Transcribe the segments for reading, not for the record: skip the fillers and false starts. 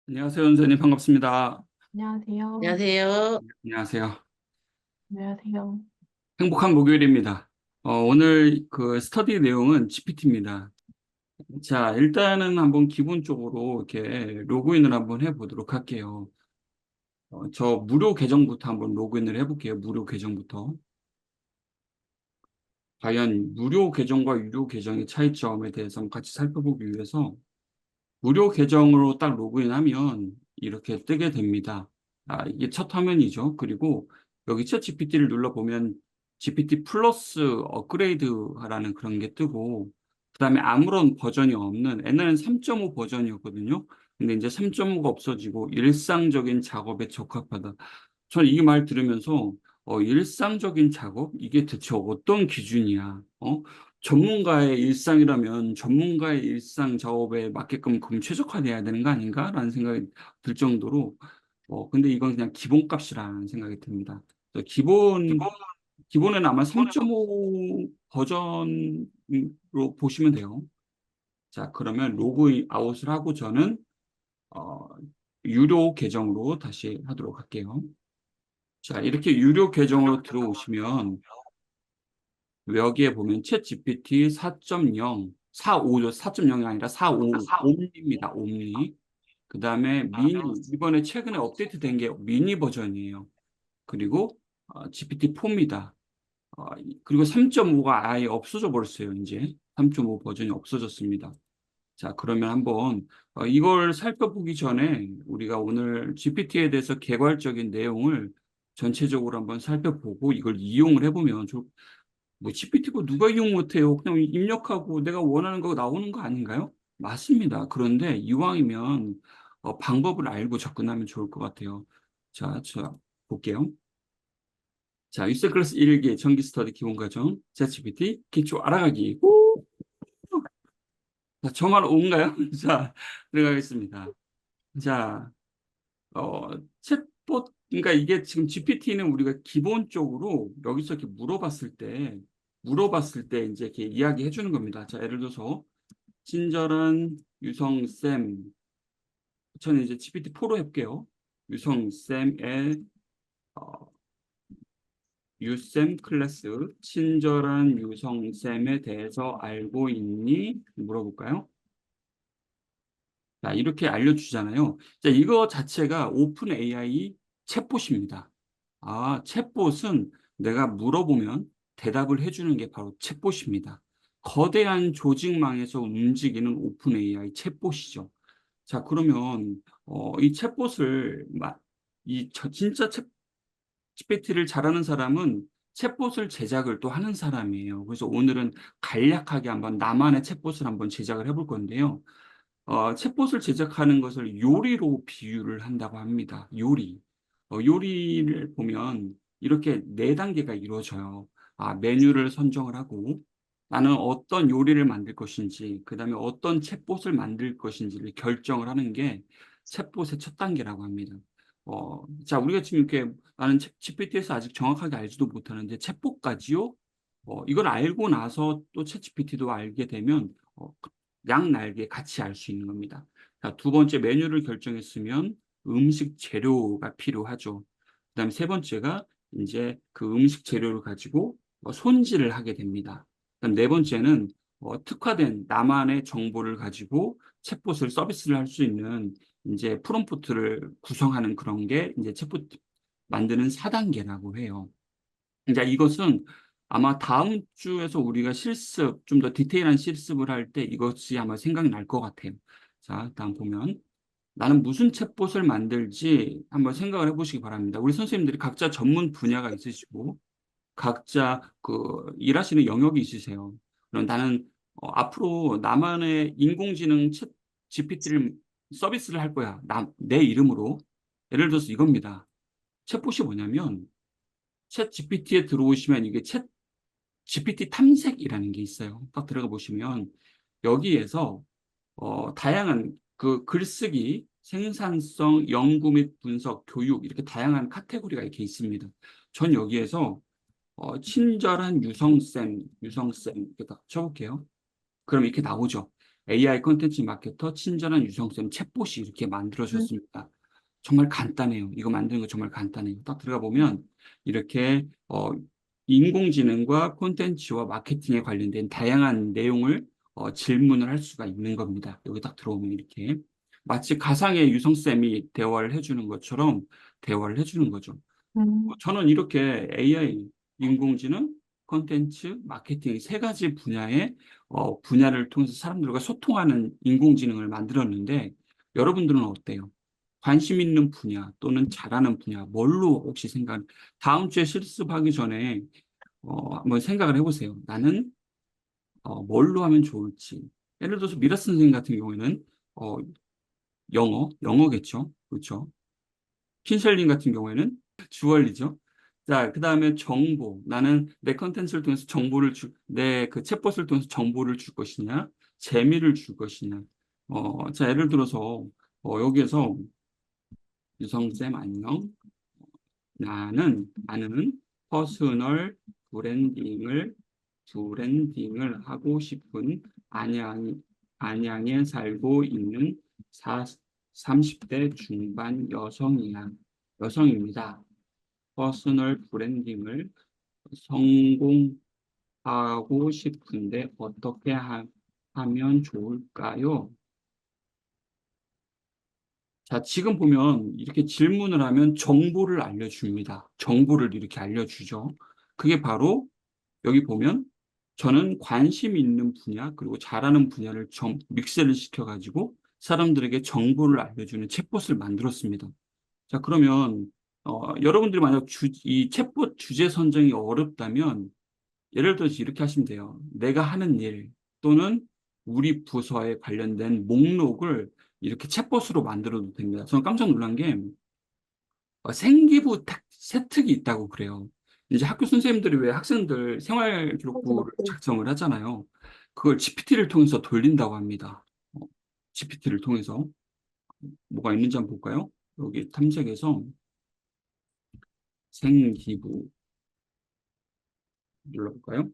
안녕하세요, 원장님. 반갑습니다. 안녕하세요. 안녕하세요. 안녕하세요. 안녕하세요. 행복한 목요일입니다. 오늘 그 스터디 내용은 GPT입니다. 자, 일단은 한번 기본적으로 이렇게 로그인을 한번 해보도록 할게요. 저 무료 계정부터 한번 로그인을 해볼게요. 무료 계정부터. 과연 무료 계정과 유료 계정의 차이점에 대해서 한번 같이 살펴보기 위해서 무료 계정으로 딱 로그인하면 이렇게 뜨게 됩니다. 이게 첫 화면이죠. 그리고 여기 챗 GPT를 눌러보면 GPT 플러스 업그레이드라는 그런 게 뜨고, 그 다음에 아무런 버전이 없는, 옛날엔 3.5 버전이었거든요. 근데 이제 3.5가 없어지고 일상적인 작업에 적합하다. 저는 이 말 들으면서 일상적인 작업? 이게 대체 어떤 기준이야? 전문가의 일상이라면 전문가의 일상 작업에 맞게끔 그럼 최적화돼야 되는 거 아닌가? 라는 생각이 들 정도로, 근데 이건 그냥 기본값이라는 생각이 듭니다. 그래서 기본에는 아마 3.5 버전으로 보시면 돼요. 자, 그러면 로그인 아웃을 하고 저는, 어, 유료 계정으로 다시 하도록 할게요. 자, 이렇게 유료 계정으로 들어오시면, 여기에 보면 챗 GPT 4.0, 4.5죠. 4.0이 아니라 4.5, 옴니입니다. 옴니. 그 다음에 미니, 이번에 최근에 업데이트된 게 미니 버전이에요. 그리고 GPT-4입니다. 그리고 3.5가 아예 없어져 버렸어요. 이제 3.5 버전이 없어졌습니다. 자, 그러면 한번 이걸 살펴보기 전에 우리가 오늘 GPT에 대해서 개괄적인 내용을 전체적으로 한번 살펴보고 이걸 이용을 해보면 뭐 GPT고 누가 이용 못해요? 그냥 입력하고 내가 원하는 거 나오는 거 아닌가요? 맞습니다. 그런데 이왕이면 방법을 알고 접근하면 좋을 것 같아요. 자, 볼게요. 자, 유세 클래스 1기 정기 스터디 기본 과정, 챗GPT 기초 알아가기. 후! 자, 저만 온가요? 자, 들어가겠습니다. 자, 어, 챗봇, 그러니까 이게 지금 GPT는 우리가 기본적으로 여기서 이렇게 물어봤을 때 이제 이렇게 이야기해 주는 겁니다. 자, 예를 들어서, 친절한 유성쌤, 저는 이제 GPT-4로 해볼게요. 유성쌤의, 어, 유쌤 클래스, 친절한 유성쌤에 대해서 알고 있니? 물어볼까요? 자, 이렇게 알려주잖아요. 자, 이거 자체가 오픈 AI 챗봇입니다. 챗봇은 내가 물어보면 대답을 해주는 게 바로 챗봇입니다. 거대한 조직망에서 움직이는 오픈 AI 챗봇이죠. 자, 그러면 이 챗봇을 진짜 챗GPT를 잘하는 사람은 챗봇을 제작을 또 하는 사람이에요. 그래서 오늘은 간략하게 한번 나만의 챗봇을 한번 제작을 해볼 건데요. 챗봇을 제작하는 것을 요리로 비유를 한다고 합니다. 요리. 요리를 보면 이렇게 네 단계가 이루어져요. 메뉴를 선정을 하고 나는 어떤 요리를 만들 것인지, 그 다음에 어떤 챗봇을 만들 것인지를 결정을 하는 게 챗봇의 첫 단계라고 합니다. 자, 우리가 지금 이렇게 나는 GPT에서 아직 정확하게 알지도 못하는데 챗봇까지요? 이걸 알고 나서 또 챗GPT도 알게 되면 양날개 같이 알 수 있는 겁니다. 자, 두 번째 메뉴를 결정했으면 음식 재료가 필요하죠. 그다음에 세 번째가 이제 그 음식 재료를 가지고 손질을 하게 됩니다. 그다음 네 번째는 특화된 나만의 정보를 가지고 챗봇을 서비스를 할 수 있는 이제 프롬프트를 구성하는 그런 게 이제 챗봇 만드는 4단계라고 해요. 이제 이것은 아마 다음 주에서 우리가 좀 더 디테일한 실습을 할 때 이것이 아마 생각이 날 것 같아요. 자, 다음 보면 나는 무슨 챗봇을 만들지 한번 생각을 해보시기 바랍니다. 우리 선생님들이 각자 전문 분야가 있으시고 각자 그 일하시는 영역이 있으세요. 그럼 나는 앞으로 나만의 인공지능 챗 GPT를 서비스를 할 거야. 내 이름으로. 예를 들어서 이겁니다. 챗봇이 뭐냐면 챗 GPT에 들어오시면 이게 챗 GPT 탐색이라는 게 있어요. 딱 들어가 보시면 여기에서 다양한 그 글쓰기, 생산성, 연구 및 분석, 교육 이렇게 다양한 카테고리가 이렇게 있습니다. 전 여기에서 친절한 유성쌤 이렇게 딱 쳐볼게요. 그럼 이렇게 나오죠. AI 콘텐츠 마케터 친절한 유성쌤 챗봇이 이렇게 만들어졌습니다. 정말 간단해요. 이거 만드는 거 정말 간단해요. 딱 들어가 보면 이렇게 인공지능과 콘텐츠와 마케팅에 관련된 다양한 내용을 질문을 할 수가 있는 겁니다. 여기 딱 들어오면 이렇게 마치 가상의 유성쌤이 대화를 해주는 것처럼 대화를 해주는 거죠. 저는 이렇게 AI, 인공지능, 콘텐츠, 마케팅 세 가지 분야의 분야를 통해서 사람들과 소통하는 인공지능을 만들었는데 여러분들은 어때요? 관심 있는 분야 또는 잘하는 분야 뭘로 혹시 다음 주에 실습하기 전에 한번 생각을 해보세요. 나는 뭘로 하면 좋을지. 예를 들어서 미라 선생님 같은 경우에는 어, 영어겠죠. 그렇죠? 킨셜링 같은 경우에는 주얼리죠. 자, 그 다음에 정보. 나는 내 컨텐츠를 통해서 내 그 챗봇을 통해서 정보를 줄 것이냐, 재미를 줄 것이냐. 자, 예를 들어서, 여기에서 유성쌤 안녕. 나는 퍼스널 브랜딩을 하고 싶은 안양에 살고 있는 30대 중반 여성입니다. 퍼스널 브랜딩을 성공하고 싶은데 어떻게 하면 좋을까요? 자, 지금 보면 이렇게 질문을 하면 정보를 알려줍니다. 정보를 이렇게 알려주죠. 그게 바로 여기 보면 저는 관심 있는 분야 그리고 잘하는 분야를 믹스를 시켜가지고 사람들에게 정보를 알려주는 챗봇을 만들었습니다. 자, 그러면 여러분들이 만약 이 챗봇 주제 선정이 어렵다면 예를 들어서 이렇게 하시면 돼요. 내가 하는 일 또는 우리 부서에 관련된 목록을 이렇게 챗봇으로 만들어도 됩니다. 저는 깜짝 놀란 게 생기부 세특이 있다고 그래요. 이제 학교 선생님들이 왜 학생들 생활 기록부를 작성을 하잖아요. 그걸 GPT를 통해서 돌린다고 합니다. GPT를 통해서 뭐가 있는지 한번 볼까요? 여기 탐색해서 생기부 눌러볼까요?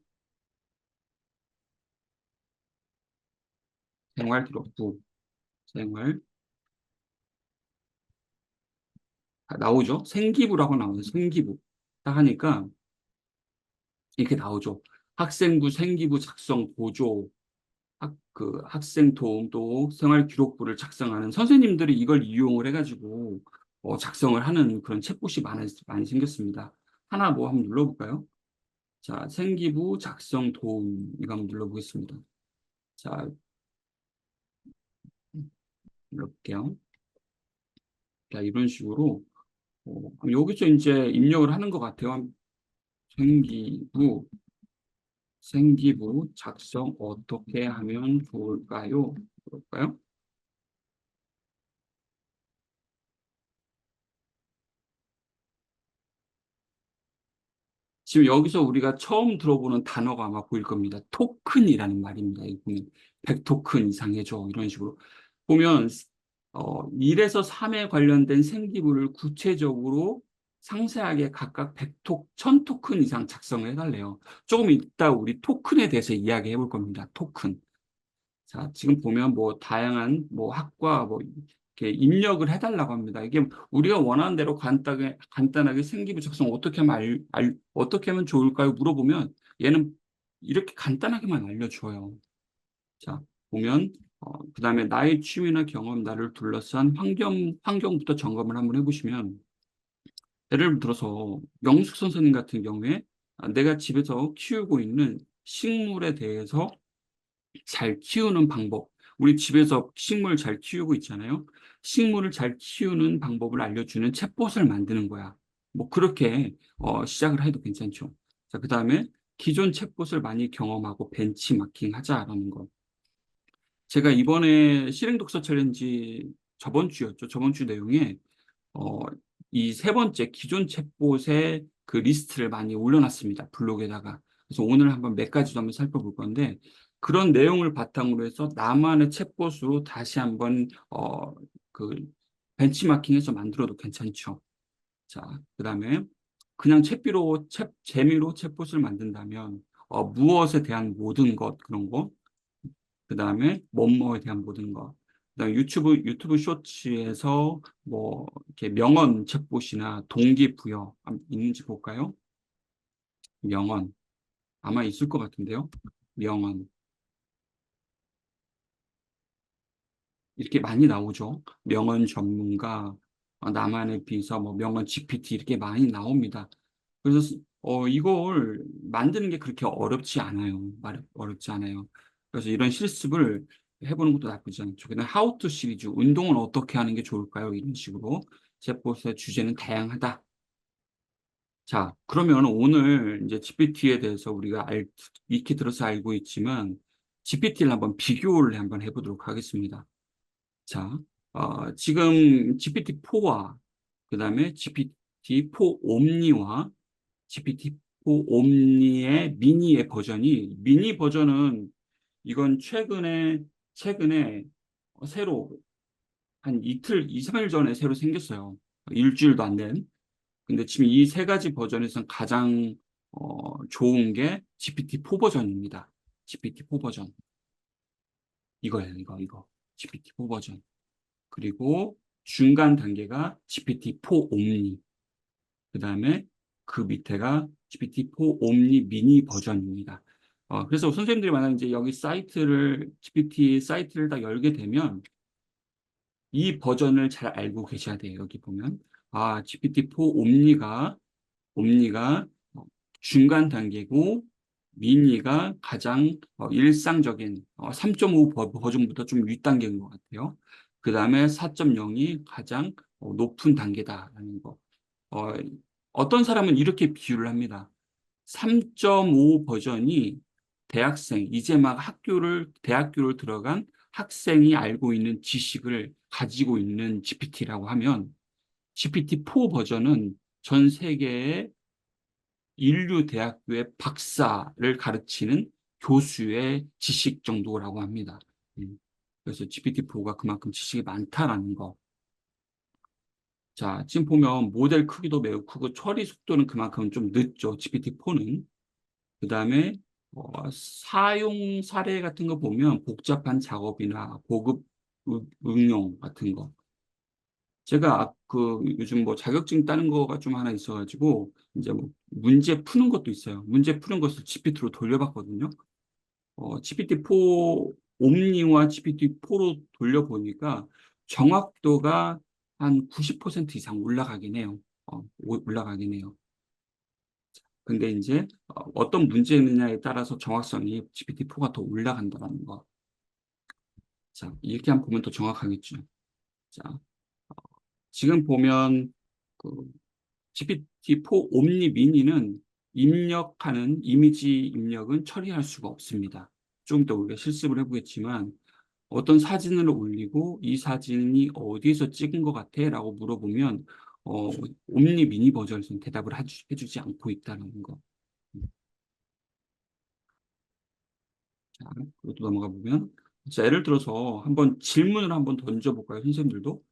생활 기록부 생활 나오죠? 생기부라고 나오죠. 생기부 딱 하니까 이렇게 나오죠. 학생부 생기부 작성 보조 학생 도움 또 생활 기록부를 작성하는 선생님들이 이걸 이용을 해가지고 작성을 하는 그런 챗봇이 많이 생겼습니다. 하나 뭐 한번 눌러볼까요? 자, 생기부 작성 도움 이거 한번 눌러보겠습니다. 자, 눌러볼게요. 자, 이런 식으로 여기서 이제 입력을 하는 것 같아요. 생기부 작성 어떻게 하면 좋을까요? 볼까요? 지금 여기서 우리가 처음 들어보는 단어가 아마 보일 겁니다. 토큰이라는 말입니다. 이 보면 100토큰 이상 해줘. 이런 식으로. 보면 1에서 3에 관련된 생기부를 구체적으로 상세하게 각각 1000토큰 이상 작성을 해달래요. 조금 이따 우리 토큰에 대해서 이야기해 볼 겁니다. 토큰. 자, 지금 보면 뭐 다양한 뭐 학과 뭐 이렇게 입력을 해달라고 합니다. 이게 우리가 원하는 대로 간단하게 생기부 작성 어떻게 하면 어떻게 하면 좋을까요? 물어보면 얘는 이렇게 간단하게만 알려줘요. 자, 보면 그다음에 나의 취미나 경험, 나를 둘러싼 환경부터 점검을 한번 해보시면 예를 들어서 영숙 선생님 같은 경우에 내가 집에서 키우고 있는 식물에 대해서 잘 키우는 방법. 우리 집에서 식물 잘 키우고 있잖아요. 식물을 잘 키우는 방법을 알려주는 챗봇을 만드는 거야. 뭐 그렇게 시작을 해도 괜찮죠. 자, 그다음에 기존 챗봇을 많이 경험하고 벤치마킹 하자라는 거. 제가 이번에 실행 독서 챌린지 저번 주였죠. 저번 주 내용에 어, 이 세 번째 기존 챗봇의 그 리스트를 많이 올려놨습니다. 블로그에다가. 그래서 오늘 한번 몇 가지 좀 한번 살펴볼 건데 그런 내용을 바탕으로 해서 나만의 챗봇으로 다시 한번 그 벤치마킹해서 만들어도 괜찮죠. 자, 그다음에 그냥 재미로 챗봇을 만든다면 무엇에 대한 모든 것 그런 거 그 다음에 뭐뭐에 대한 모든 거. 그다음에 유튜브 쇼츠에서 뭐 이렇게 명언 챗봇이나 동기부여 있는지 볼까요? 명언 아마 있을 것 같은데요. 명언 이렇게 많이 나오죠. 명언 전문가, 나만의 비서, 뭐 명언 GPT 이렇게 많이 나옵니다. 그래서 이걸 만드는 게 그렇게 어렵지 않아요. 어렵지 않아요. 그래서 이런 실습을 해보는 것도 나쁘지 않죠. 그다음 How to 시리즈, 운동은 어떻게 하는 게 좋을까요? 이런 식으로 챗봇의 주제는 다양하다. 자, 그러면 오늘 이제 GPT에 대해서 우리가 익히 들어서 알고 있지만 GPT를 한번 비교를 한번 해보도록 하겠습니다. 자, 지금 GPT-4와 그다음에 GPT-4 옴니와 GPT-4 옴니의 미니의 버전이 미니 버전은 이건 최근에 새로 한 이틀, 2, 3일 전에 새로 생겼어요. 일주일도 안 된. 근데 지금 이 세 가지 버전에서 가장 좋은 게 GPT-4 버전입니다. GPT-4 버전. 이거예요, 이거. GPT-4 버전. 그리고 중간 단계가 GPT-4 옴니. 그다음에 그 밑에가 GPT-4 옴니 미니 버전입니다. 그래서 선생님들이 만약 이제 여기 GPT 사이트를 딱 열게 되면 이 버전을 잘 알고 계셔야 돼요. 여기 보면. GPT-4 옴니가 중간 단계고 미니가 가장 일상적인 3.5 버전부터 좀 윗단계인 것 같아요. 그 다음에 4.0이 가장 높은 단계다라는 거. 어, 어떤 사람은 이렇게 비유를 합니다. 3.5 버전이 이제 막 대학교를 들어간 학생이 알고 있는 지식을 가지고 있는 GPT라고 하면 GPT-4 버전은 전 세계의 인류 대학교의 박사를 가르치는 교수의 지식 정도라고 합니다. 그래서 GPT-4가 그만큼 지식이 많다라는 거. 자, 지금 보면 모델 크기도 매우 크고 처리 속도는 그만큼 좀 늦죠. GPT-4는. 그 다음에 사용 사례 같은 거 보면 복잡한 작업이나 고급 응용 같은 거. 제가 요즘 뭐 자격증 따는 거가 좀 하나 있어가지고 이제 뭐 문제 푸는 것도 있어요. 문제 푸는 것을 GPT로 돌려봤거든요. GPT-4 옴니와 GPT-4로 돌려보니까 정확도가 한 90% 이상 올라가긴 해요. 올라가긴 해요. 근데 이제 어떤 문제느냐에 따라서 정확성이 GPT-4가 더 올라간다는 거. 자, 이렇게 한번 보면 더 정확하겠죠. 자, 지금 보면 그 GPT-4 옴니 미니는 이미지 입력은 처리할 수가 없습니다. 좀 더 우리가 실습을 해보겠지만 어떤 사진을 올리고 이 사진이 어디에서 찍은 것 같아? 라고 물어보면 옴니 미니 버전에서는 대답을 해주지 않고 있다는 거. 자, 그것도 넘어가 보면 자, 예를 들어서 한번 질문을 한번 던져볼까요? 선생님들도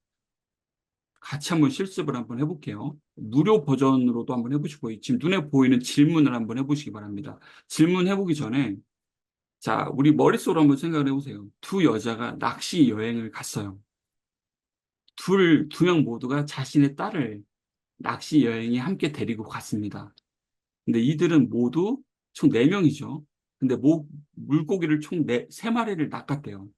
같이 한번 실습을 한번 해볼게요. 무료 버전으로도 한번 해보시고 지금 눈에 보이는 질문을 한번 해보시기 바랍니다. 질문 해보기 전에 자, 우리 머릿속으로 한번 생각을 해보세요. 두 여자가 낚시 여행을 갔어요. 두 명 모두가 자신의 딸을 낚시 여행에 함께 데리고 갔습니다. 근데 이들은 모두 총 4명이죠. 근데 물고기를 총 3마리를 낚았대요.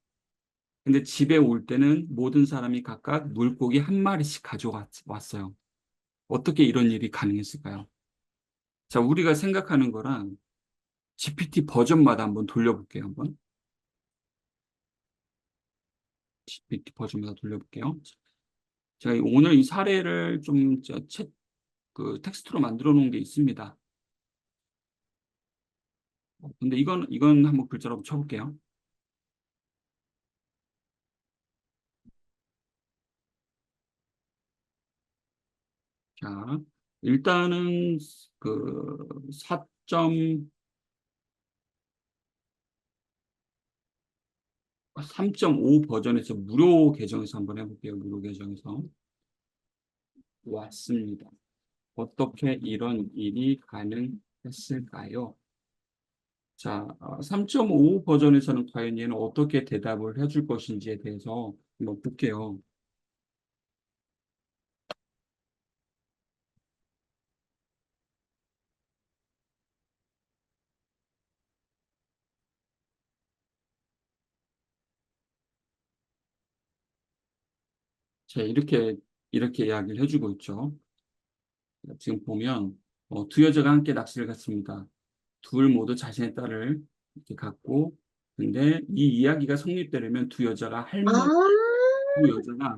근데 집에 올 때는 모든 사람이 각각 물고기 한 마리씩 가져왔어요. 어떻게 이런 일이 가능했을까요? 자, 우리가 생각하는 거랑 GPT 버전마다 한번 돌려볼게요. 한번. GPT 버전마다 돌려볼게요. 제가 오늘 이 사례를 좀 텍스트로 만들어 놓은 게 있습니다. 근데 이건 한번 글자로 쳐볼게요. 자, 일단은 그 3.5 버전에서 무료 계정에서 한번 해볼게요. 무료 계정에서 왔습니다. 어떻게 이런 일이 가능했을까요? 자, 3.5 버전에서는 과연 얘는 어떻게 대답을 해줄 것인지에 대해서 한번 볼게요. 자, 이렇게 이야기를 해주고 있죠. 지금 보면, 두 여자가 함께 낚시를 갔습니다. 둘 모두 자신의 딸을 이렇게 갖고, 근데 이 이야기가 성립되려면 아, 두 여자가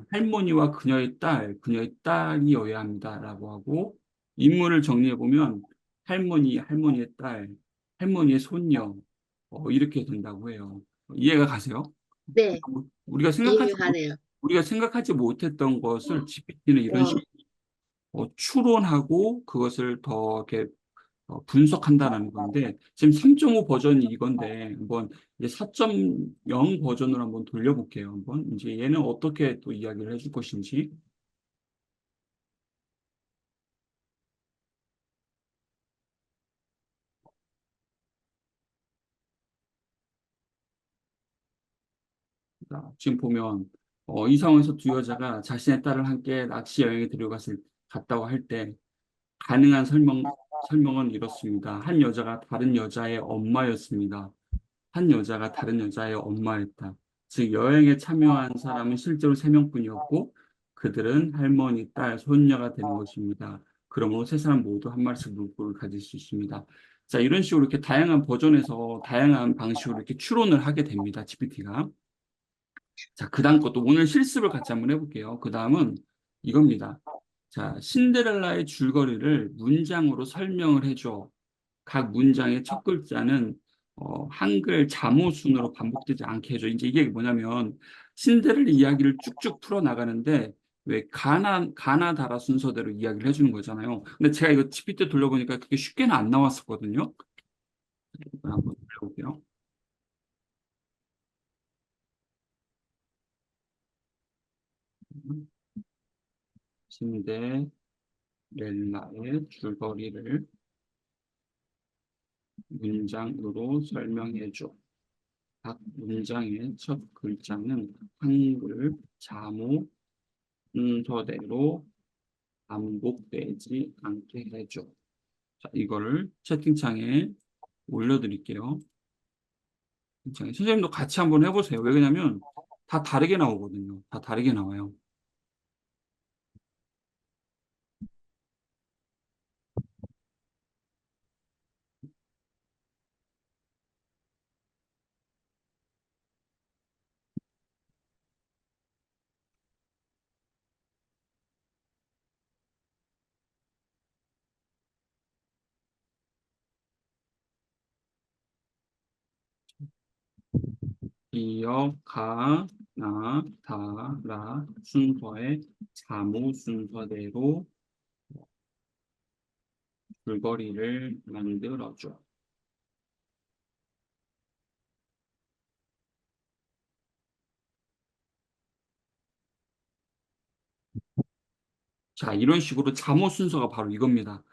할머니와 그녀의 딸이어야 합니다라고 하고, 인물을 정리해 보면 할머니의 딸, 할머니의 손녀, 이렇게 된다고 해요. 이해가 가세요? 네, 우리가 이해가 가네요. 우리가 생각하지 못했던 것을 GPT는 이런 와, 식으로 추론하고 그것을 더 이렇게 분석한다는 건데, 지금 3.5 버전이 이건데, 한번 이제 4.0 버전으로 한번 돌려볼게요. 한번 이제 얘는 어떻게 또 이야기를 해줄 것인지. 자, 지금 보면 이 상황에서 두 여자가 자신의 딸을 함께 낚시 여행에 갔다고 할 때 가능한 설명은 이렇습니다. 한 여자가 다른 여자의 엄마였습니다. 한 여자가 다른 여자의 엄마였다. 즉, 여행에 참여한 사람은 실제로 세 명뿐이었고, 그들은 할머니, 딸, 손녀가 되는 것입니다. 그러므로 세 사람 모두 한 마리씩 물고를 가질 수 있습니다. 자, 이런 식으로 이렇게 다양한 버전에서 다양한 방식으로 이렇게 추론을 하게 됩니다. GPT가. 자, 그 다음 것도 오늘 실습을 같이 한번 해볼게요. 그 다음은 이겁니다. 자, 신데렐라의 줄거리를 문장으로 설명을 해줘. 각 문장의 첫 글자는 한글 자모순으로 반복되지 않게 해줘. 이제 이게 뭐냐면 신데렐라 이야기를 쭉쭉 풀어 나가는데 왜 가나다라 순서대로 이야기를 해주는 거잖아요. 근데 제가 이거 GPT 돌려보니까 그게 쉽게는 안 나왔었거든요. 이걸 한번 돌려볼게요. 신데렐라의 줄거리를 문장으로 설명해줘. 각 문장의 첫 글자는 한글 자모 순서대로 반복되지 않게 해줘. 자, 이거를 채팅창에 올려드릴게요. 채팅창에. 선생님도 같이 한번 해보세요. 왜 그러냐면 다 다르게 나오거든요. 다 다르게 나와요. 기역, 가, 나, 다, 라 순서의 자모 순서대로 줄거리를 만들어줘. 자, 이런 식으로 잠옷 순서가 바로 이겁니다.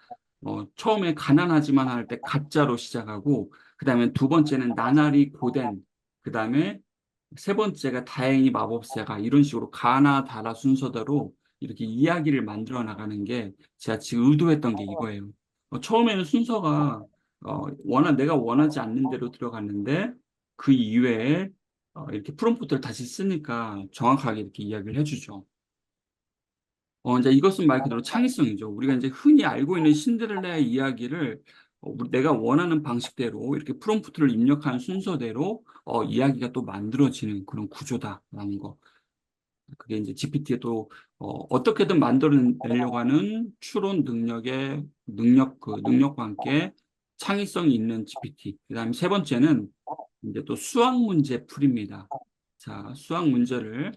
처음에 가난하지만 할 때 가짜로 시작하고, 그 다음에 두 번째는 나날이 고된, 그 다음에 세 번째가 다행히 마법사가 이런 식으로 가나 다라 순서대로 이렇게 이야기를 만들어 나가는 게 제가 지금 의도했던 게 이거예요. 처음에는 순서가 내가 원하지 않는 대로 들어갔는데 그 이외에 이렇게 프롬프트를 다시 쓰니까 정확하게 이렇게 이야기를 해주죠. 이제 이것은 말 그대로 창의성이죠. 우리가 이제 흔히 알고 있는 신데렐라의 이야기를 내가 원하는 방식대로 이렇게 프롬프트를 입력하는 순서대로 이야기가 또 만들어지는 그런 구조다라는 거. 그게 이제 GPT에 또 어떻게든 만들어내려고 하는 추론 그 능력과 함께 창의성이 있는 GPT. 그다음에 세 번째는 이제 또 수학 문제 풀이입니다. 자, 수학 문제를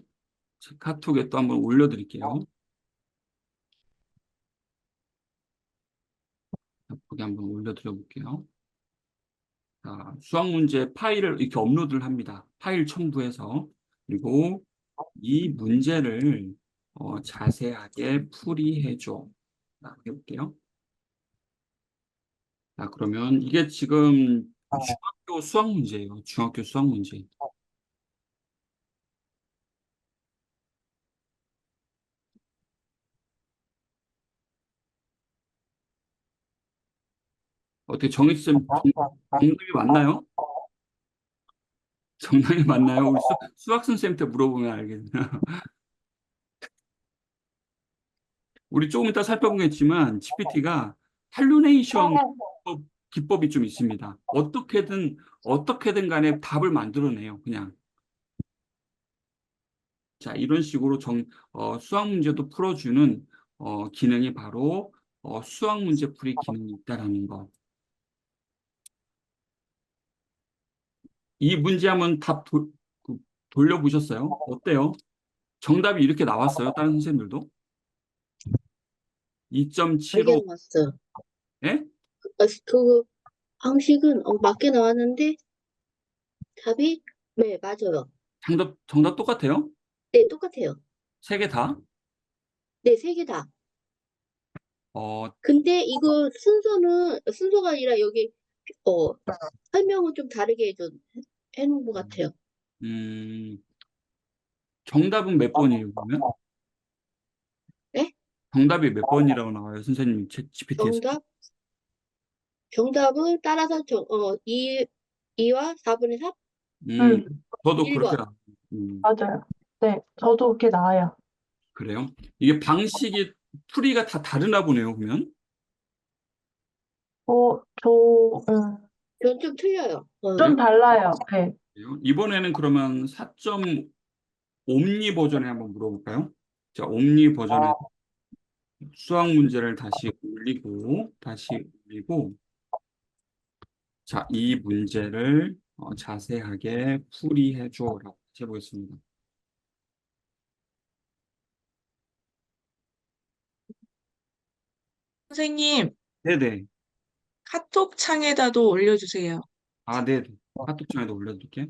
카톡에 또 한번 올려드릴게요. 거기 한번 올려드려 볼게요. 자, 수학 문제 파일을 이렇게 업로드를 합니다. 파일 첨부해서. 그리고 이 문제를 자세하게 풀이해줘. 자, 해볼게요. 자, 그러면 이게 지금 중학교 수학 문제예요. 중학교 수학 문제. 어떻게 정답이 맞나요? 정답이 맞나요? 우리 수학 선생님한테 물어보면 알겠네요. 우리 조금 이따 살펴보겠지만 GPT가 할루네이션 기법이 좀 있습니다. 어떻게든 간에 답을 만들어내요. 그냥. 자, 이런 식으로 수학 문제도 풀어주는 기능이 바로 수학 문제 풀이 기능이 있다라는 거. 이 문제 한번 돌려보셨어요? 어때요? 정답이 이렇게 나왔어요? 다른 선생님들도? 알게 2.75. 나왔어. 예? 그 방식은 맞게 나왔는데 답이 네, 맞아요. 정답 똑같아요? 네, 똑같아요. 세 개 다? 네, 세 개 다. 어, 근데 이거 순서가 아니라 여기 어 설명은 좀 다르게 해놓은 것 같아요. 음, 정답은 몇 번이에요, 그러면? 네? 정답이 몇 번이라고 나와요, 선생님 GPT에서? 정답 정답을 따라서 2와 4분의 3? 음, 저도 그렇게 1번. 나와요. 맞아요. 네, 저도 그렇게 나와요. 그래요? 이게 풀이가 다 다르나 보네요, 그러면? 저, 전 좀 틀려요. 그래요? 좀 달라요. 네. 이번에는 그러면 4점 옴니 버전에 한번 물어볼까요? 자, 옴니 버전에 수학 문제를 다시 올리고, 자, 이 문제를 자세하게 풀이해 줘라고 해보겠습니다. 선생님, 네네. 카톡 창에다도 올려주세요. 아, 네. 카톡창에도 올려둘게.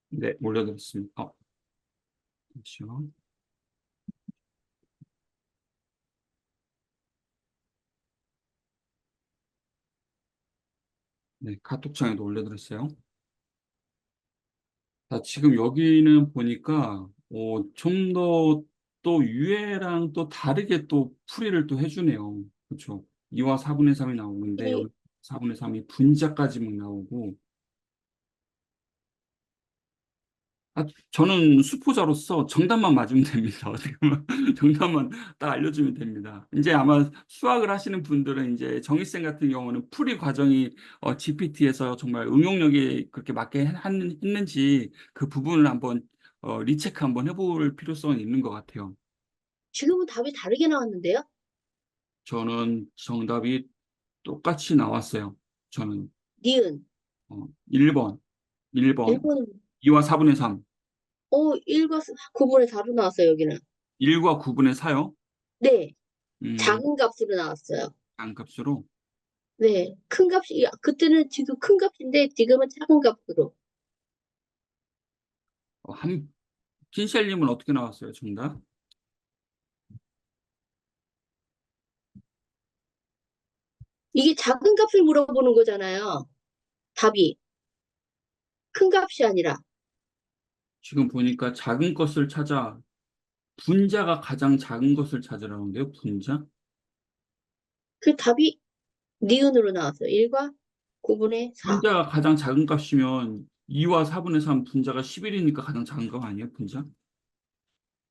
네, 올려드렸습니다. 잠시만. 네, 카톡창에도 올려드렸어요. 자, 지금 여기는 보니까, 좀 더 또 유해랑 또 다르게 또 풀이를 또 해주네요. 그렇죠. 2와 4분의 3이 나오는데, 이 여기 4분의 3이 분자까지만 나오고, 저는 수포자로서 정답만 맞으면 됩니다. 어떻게 보면 정답만 딱 알려주면 됩니다. 이제 아마 수학을 하시는 분들은 이제 정희쌤 같은 경우는 풀이 과정이 GPT에서 정말 응용력이 그렇게 맞게 했는지 그 부분을 한번 리체크 한번 해볼 필요성이 있는 것 같아요. 지금은 답이 다르게 나왔는데요? 저는 정답이 똑같이 나왔어요. 저는 니은 1번, 1번, 1번 2와 4분의 3, 1과 9분의 4로 나왔어요, 여기는. 1과 9분의 4요. 네, 음, 작은 값으로 나왔어요. 양값으로. 네, 큰 값이, 그때는 지금 큰 값인데 지금은 작은 값으로. 킨셀님은 어떻게 나왔어요, 정답? 이게 작은 값을 물어보는 거잖아요. 답이. 큰 값이 아니라. 지금 보니까 작은 것을 분자가 가장 작은 것을 찾으라는데요, 분자? 그 답이 니은으로 나왔어요. 1과 9분의 4. 분자가 가장 작은 값이면 2와 4분의 3 분자가 11이니까 가장 작은 값 아니에요, 분자?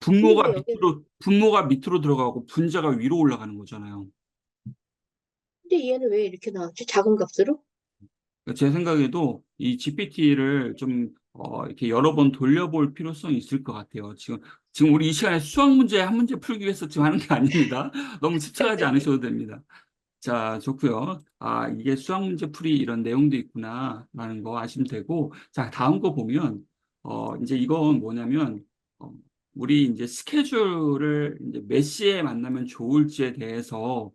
근데 왜 여기는, 분모가 밑으로 들어가고 분자가 위로 올라가는 거잖아요. 근데 얘는 왜 이렇게 나왔지? 작은 값으로? 제 생각에도 이 GPT를 좀 이렇게 여러 번 돌려볼 필요성이 있을 것 같아요. 지금 우리 이 시간에 수학 문제 한 문제 풀기 위해서 지금 하는 게 아닙니다. 너무 집착하지 않으셔도 됩니다. 자, 좋고요. 아, 이게 수학 문제 풀이 이런 내용도 있구나라는 거 아시면 되고, 자, 다음 거 보면 이제 이건 뭐냐면 우리 이제 스케줄을 이제 몇 시에 만나면 좋을지에 대해서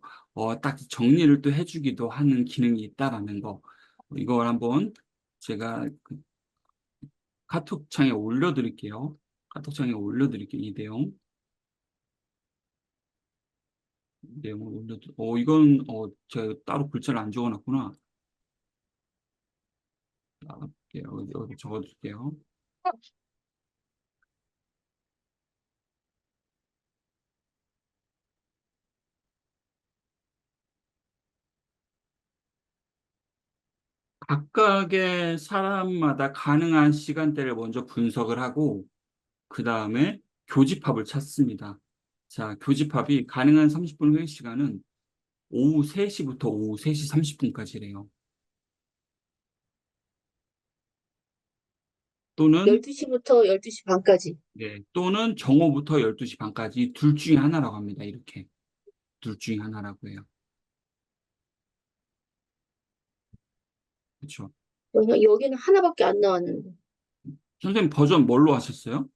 딱 정리를 또 해주기도 하는 기능이 있다라는 거. 이걸 한번 제가 그 카톡창에 올려드릴게요. 카톡창에 올려드릴게요. 이 내용을 이건, 제가 따로 글자를 안 적어놨구나. 여기 적어줄게요. 각각의 사람마다 가능한 시간대를 먼저 분석을 하고, 그 다음에 교집합을 찾습니다. 자, 교집합이 가능한 30분 회의 시간은 오후 3시부터 오후 3시 30분까지래요. 또는, 12시부터 12시 반까지. 네, 또는 정오부터 12시 반까지 둘 중에 하나라고 합니다. 이렇게. 둘 중에 하나라고 해요. 그렇죠. 여기는 하나밖에 안 나왔는데. 선생님 버전 뭘로 하셨어요?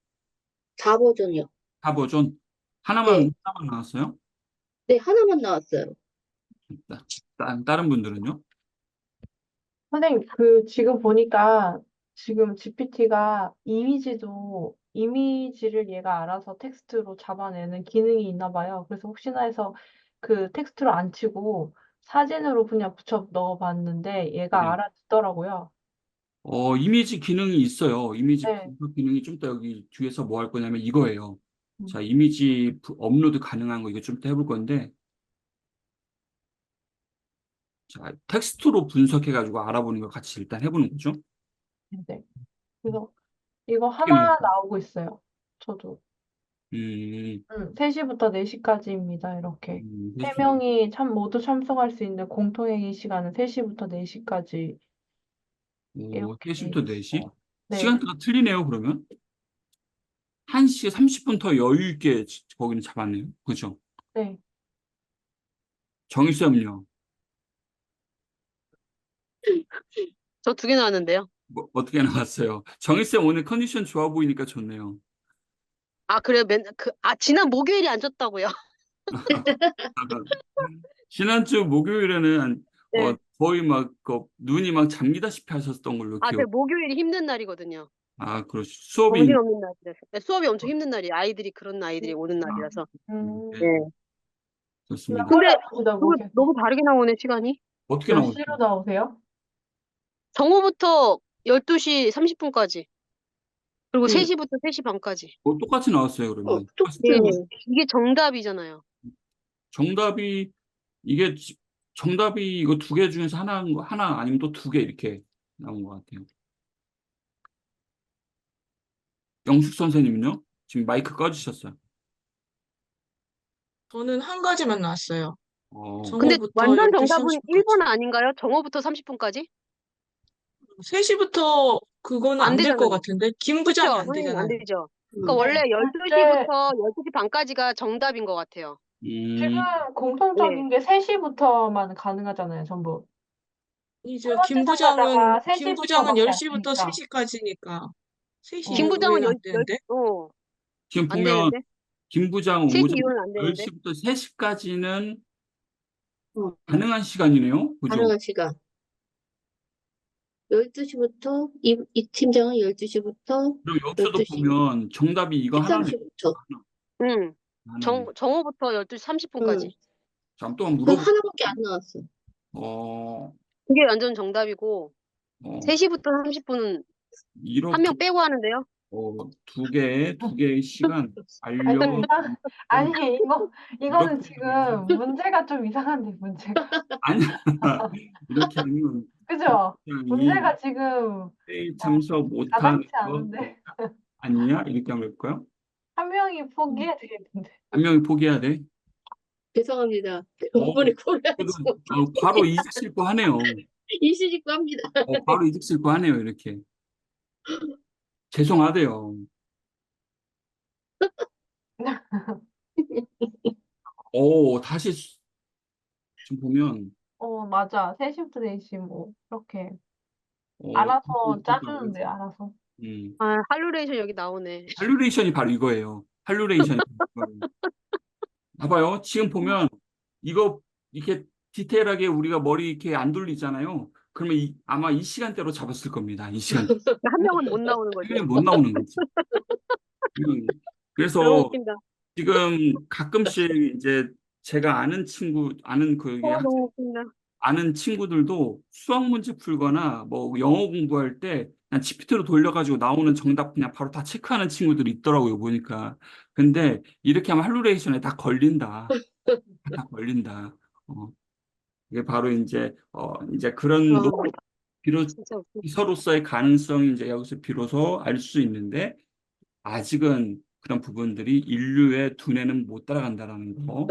4버전이요. 4버전? 네. 하나만 나왔어요? 네, 하나만 나왔어요. 다른 분들은요? 선생님, 지금 보니까 지금 GPT가 이미지를 얘가 알아서 텍스트로 잡아내는 기능이 있나 봐요. 그래서 혹시나 해서 그 텍스트로 안 치고 사진으로 그냥 붙여 넣어봤는데 얘가 네. 알아듣더라고요. 이미지 기능이 있어요. 이미지 네. 분석 기능이 좀 이따 여기 뒤에서 뭐 할 거냐면 이거예요. 음. 자, 이미지 업로드 가능한 거 이거 좀 이따 해볼 건데, 자, 텍스트로 분석해가지고 알아보는 거 같이 일단 해보는 거죠. 네. 그래서 이거 어떻게 하나 나올까요? 나오고 있어요. 저도. 3시부터 4시까지입니다. 이렇게. 세 됐습니다. 명이 모두 참석할 수 있는 공통회의 시간은 3시부터 4시까지 이렇게 돼 3시부터 4시? 있어요. 네. 시간대가 틀리네요, 그러면. 1시 30분 더 여유 있게 거기는 잡았네요. 그죠? 네. 정일쌤은요? 저 2개 나왔는데요. 어떻게 나왔어요? 정일쌤 오늘 컨디션 좋아 보이니까 좋네요. 아, 그래요? 지난 목요일이 안 졌다고요? 지난주 목요일에는 네. 거의 막 눈이 막 잠기다시피 하셨던 걸로 아, 기억. 목요일이 힘든 날이거든요. 그렇죠. 수업이 정신없는 날이라서. 네, 수업이 엄청 힘든 날이에요. 그런 아이들이 오는 날이라서. 네, 네. 좋습니다. 근데 올라가시다고 그거 너무 다르게 나오네, 시간이. 어떻게 몇 나오죠? 시로 나오세요? 정오부터 12시 30분까지. 그리고 음. 3시부터 3시 반까지. 똑같이 나왔어요, 그러면. 네. 똑같아요. 이게 정답이잖아요. 정답이 이게 정답이 이거 2개 중에서 하나 아니면 또 2개 이렇게 나온 것 같아요. 영숙 선생님은요? 지금 마이크 꺼주셨어요. 저는 한 가지만 나왔어요. 근데 정오부터 완전 12시 정답은 30분까지. 1번 아닌가요? 정오부터 30분까지? 3시부터 그거는 안 안 될 것 되잖아요. 같은데 김부장이 그렇죠? 안 선생님, 안 되잖아요. 되죠. 음. 그러니까 원래 네. 12시부터 12시 반까지가 정답인 것 같아요. 지금 네. 공통적인 게 3시부터만 가능하잖아요, 전부. 이제 세 번째 참가자가 3시부터밖에 안 10시부터 되니까. 3시까지니까 3시 김 부장은 이후에는 안 되는데? 지금 안 보면 되는데? 김 부장 3시 오전 이후는 안 되는데? 10시부터 3시까지는 어, 가능한 시간이네요. 그죠? 가능한 시간. 12시부터, 이 팀장은 12시부터 그럼 여기서도 12시, 보면 정답이 이거 하나는 13시부터. 응. 하나네. 정오부터 12시 30분까지. 잠 또한 그 물어보. 하나밖에 안 나왔어. 그게 완전 정답이고, 3시부터 30분은 이렇게 한 명 빼고 하는데요? 두 개의 시간 알려. 아니, 이거는 이렇게 지금 문제가 좀 이상한데, 문제가. 아니야. 이렇게 하면 그죠? 굉장히 문제가 지금 회의 참석 못하는 가당치 거 않은데. 아니야? 이렇게 하면 될까요? 한 명이 포기해야 되겠는데. 한 명이 포기해야 돼? 죄송합니다. 이번에 그래도 고려하지 바로 이직 실고 하네요. 이시직고 합니다. 바로 이직 실고 하네요. 이렇게. 죄송하대요. 다시 지금 보면 맞아. 3시부터 4시, 뭐, 이렇게. 어, 알아서 짜주는데, 알아서. 아, 할루레이션 여기 나오네. 할루레이션이 바로 이거예요. 할루레이션이 바로 이거예요. 봐봐요. 지금 보면 이거 이렇게 디테일하게 우리가 머리 이렇게 안 돌리잖아요. 그러면 아마 이 시간대로 잡았을 겁니다. 이 시간. 한 명은 못 나오는 거죠. 때문에 못 나오는 거지. 너무 그래서 웃긴다. 지금 가끔씩 이제 제가 아는 그 너무 웃긴다. 아는 친구들도 수학 문제 풀거나 뭐 영어 공부할 때 그냥 GPT로 돌려가지고 나오는 정답 그냥 바로 다 체크하는 친구들이 있더라고요, 보니까. 근데 이렇게 하면 할로레이션에 다 걸린다. 다 걸린다. 어, 이게 바로 이제 그런 와, 비로 진짜 웃긴다. 서로서의 가능성이 이제 여기서 비로소 알 수 있는데 아직은 그런 부분들이 인류의 두뇌는 못 따라간다라는 거.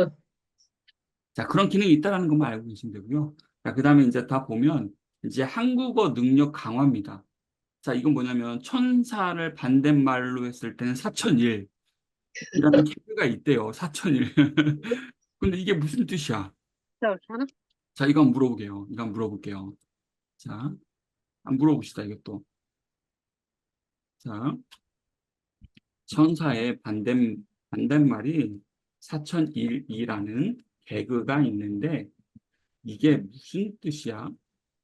자, 그런 기능이 있다라는 것만 알고 계시면 되고요. 자, 그다음에 이제 다 보면 이제 한국어 능력 강화입니다. 자, 이건 뭐냐면 천사를 반대말로 했을 때는 4001이라는 개그가 있대요. 4001. 근데 이게 무슨 뜻이야? 진짜 웃기나? 자, 이거 한번 물어보게요. 이거 한번 물어볼게요. 자, 한번 물어봅시다, 이것도. 자, 천사의 반대말이 4001이라는 개그가 있는데 이게 무슨 뜻이야?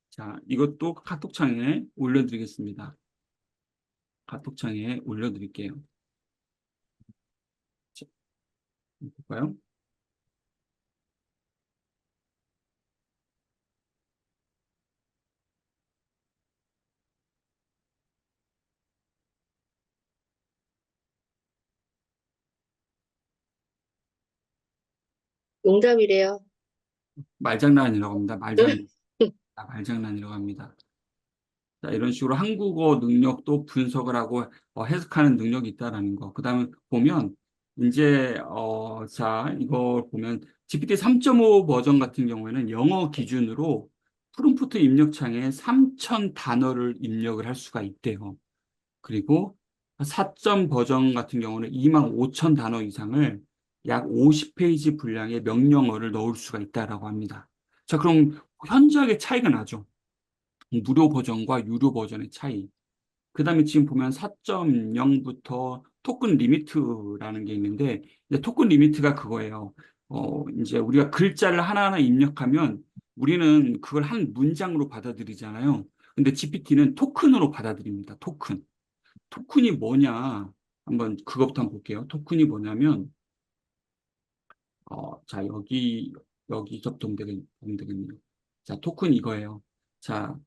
자, 이것도 카톡창에 올려드리겠습니다. 카톡창에 올려드릴게요. 자, 볼까요? 농담이래요. 말장난이라고 합니다. 말장난. 말장난이라고 합니다. 자, 이런 식으로 한국어 능력도 분석을 하고 해석하는 능력이 있다라는 거. 그다음에 보면 이제 자, 이거 보면 GPT 3.5 버전 같은 경우에는 영어 기준으로 프롬프트 입력창에 3,000 단어를 입력을 할 수가 있대요. 그리고 4점 버전 같은 경우는 25,000 단어 이상을 약 50페이지 분량의 명령어를 넣을 수가 있다라고 합니다. 자, 그럼 현저하게 차이가 나죠. 무료 버전과 유료 버전의 차이. 그 다음에 지금 보면 4.0부터 토큰 리미트라는 게 있는데, 이제 토큰 리미트가 그거예요. 이제 우리가 글자를 하나하나 입력하면 우리는 그걸 한 문장으로 받아들이잖아요. 근데 GPT는 토큰으로 받아들입니다. 토큰. 토큰이 뭐냐? 한번 그것부터 한번 볼게요. 토큰이 뭐냐면, 자, 여기서부터 보면 되겠네요. 자, 토큰 이거예요. 자,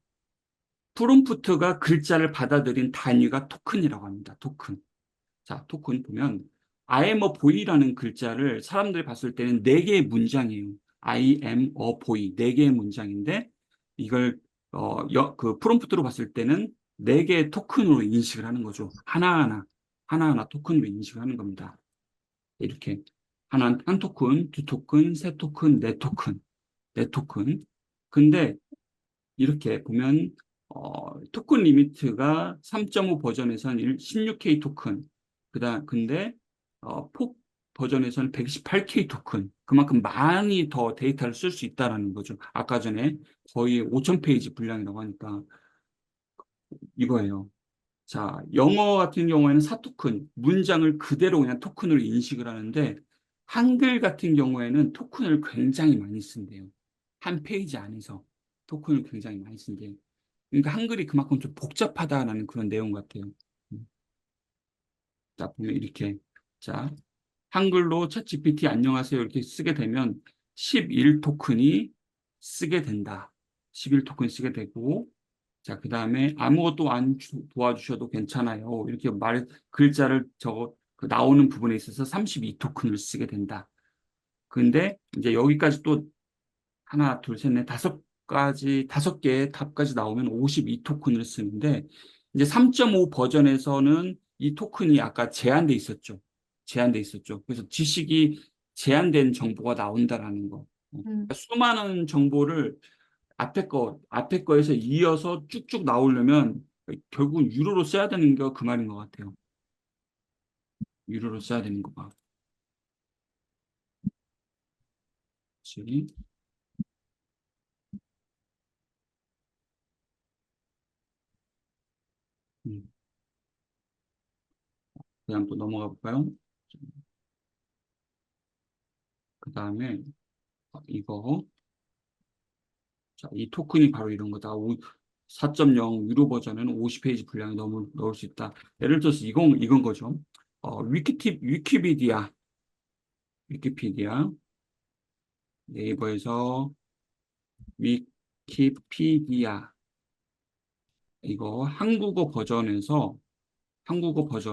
프롬프트가 글자를 받아들인 단위가 토큰이라고 합니다. 토큰. 자, 토큰 보면 I am a boy라는 글자를 사람들이 봤을 때는 네 개의 문장이에요. I am a boy. 네 개의 문장인데 이걸 그 프롬프트로 봤을 때는 네 개의 토큰으로 인식을 하는 거죠. 하나하나 토큰으로 인식을 하는 겁니다. 이렇게 한 토큰, 두 토큰, 세 토큰, 네 토큰, 네 토큰. 근데 이렇게 보면 토큰 리미트가 3.5 버전에서는 16K 토큰, 근데 폭 버전에서는 128K 토큰, 그만큼 많이 더 데이터를 쓸 수 있다라는 거죠. 아까 전에 거의 5,000페이지 분량이라고 하니까 이거예요. 자, 영어 같은 경우에는 4토큰, 문장을 그대로 그냥 토큰으로 인식을 하는데 한글 같은 경우에는 토큰을 굉장히 많이 쓴대요. 한 페이지 안에서 토큰을 굉장히 많이 쓴대요. 그러니까 한글이 그만큼 좀 복잡하다라는 그런 내용 같아요. 음. 자, 보면 이렇게. 자, 한글로 챗GPT 안녕하세요 이렇게 쓰게 되면 11 토큰이 쓰게 된다. 11 토큰 쓰게 되고, 자, 그 다음에 아무것도 안 도와주셔도 괜찮아요. 이렇게 글자를 나오는 부분에 있어서 32 토큰을 쓰게 된다. 근데 이제 여기까지 또 하나, 둘, 셋, 넷, 다섯 개의 답까지 나오면 52 토큰을 쓰는데, 이제 3.5 버전에서는 이 토큰이 아까 제한돼 있었죠. 제한돼 있었죠. 그래서 지식이 제한된 정보가 나온다라는 거. 그러니까 수많은 정보를 앞에 거에서 이어서 쭉쭉 나오려면 결국은 유료로 써야 되는 게 그 말인 것 같아요. 유료로 써야 되는 거가. 그치? 음. 그냥 또 넘어가 볼까요? 그 다음에 이거 자, 이 토큰이 바로 이런 거다. 4.0 유로 버전에는 50페이지 분량이 넣을 수 있다. 예를 들어서 이건 거죠. 위키피디아. 네이버에서 위키피디아. 이거 한국어 버전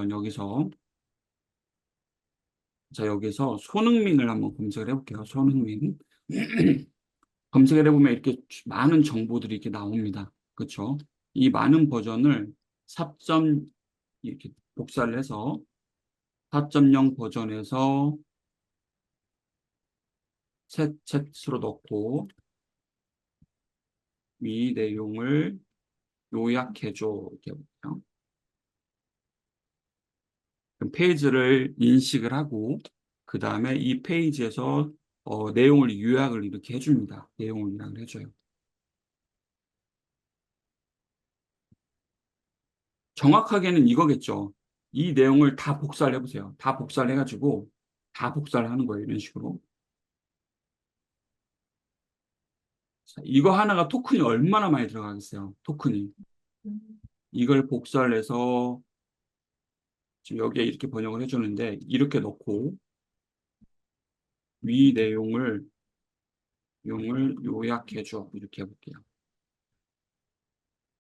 여기서 자, 여기서 손흥민을 한번 검색을 해볼게요. 손흥민. 검색을 해보면 이렇게 많은 정보들이 이렇게 나옵니다. 그렇죠? 이 많은 버전을 4. 이렇게 복사를 해서 4.0 버전에서 새 챗으로 넣고 이 내용을 요약해줘. 이렇게 해볼게요. 그럼 페이지를 인식을 하고 그 다음에 이 페이지에서 내용을 요약을 이렇게 해줍니다. 내용을 요약을 해줘요. 정확하게는 이거겠죠. 이 내용을 다 복사를 해보세요. 다 복사를 해가지고 다 복사를 하는 거예요. 이런 식으로. 자, 이거 하나가 토큰이 얼마나 많이 들어가겠어요. 토큰이. 음. 이걸 복사를 해서 지금 여기에 이렇게 번역을 해주는데 이렇게 넣고 위 내용을 요약해줘. 이렇게 해볼게요.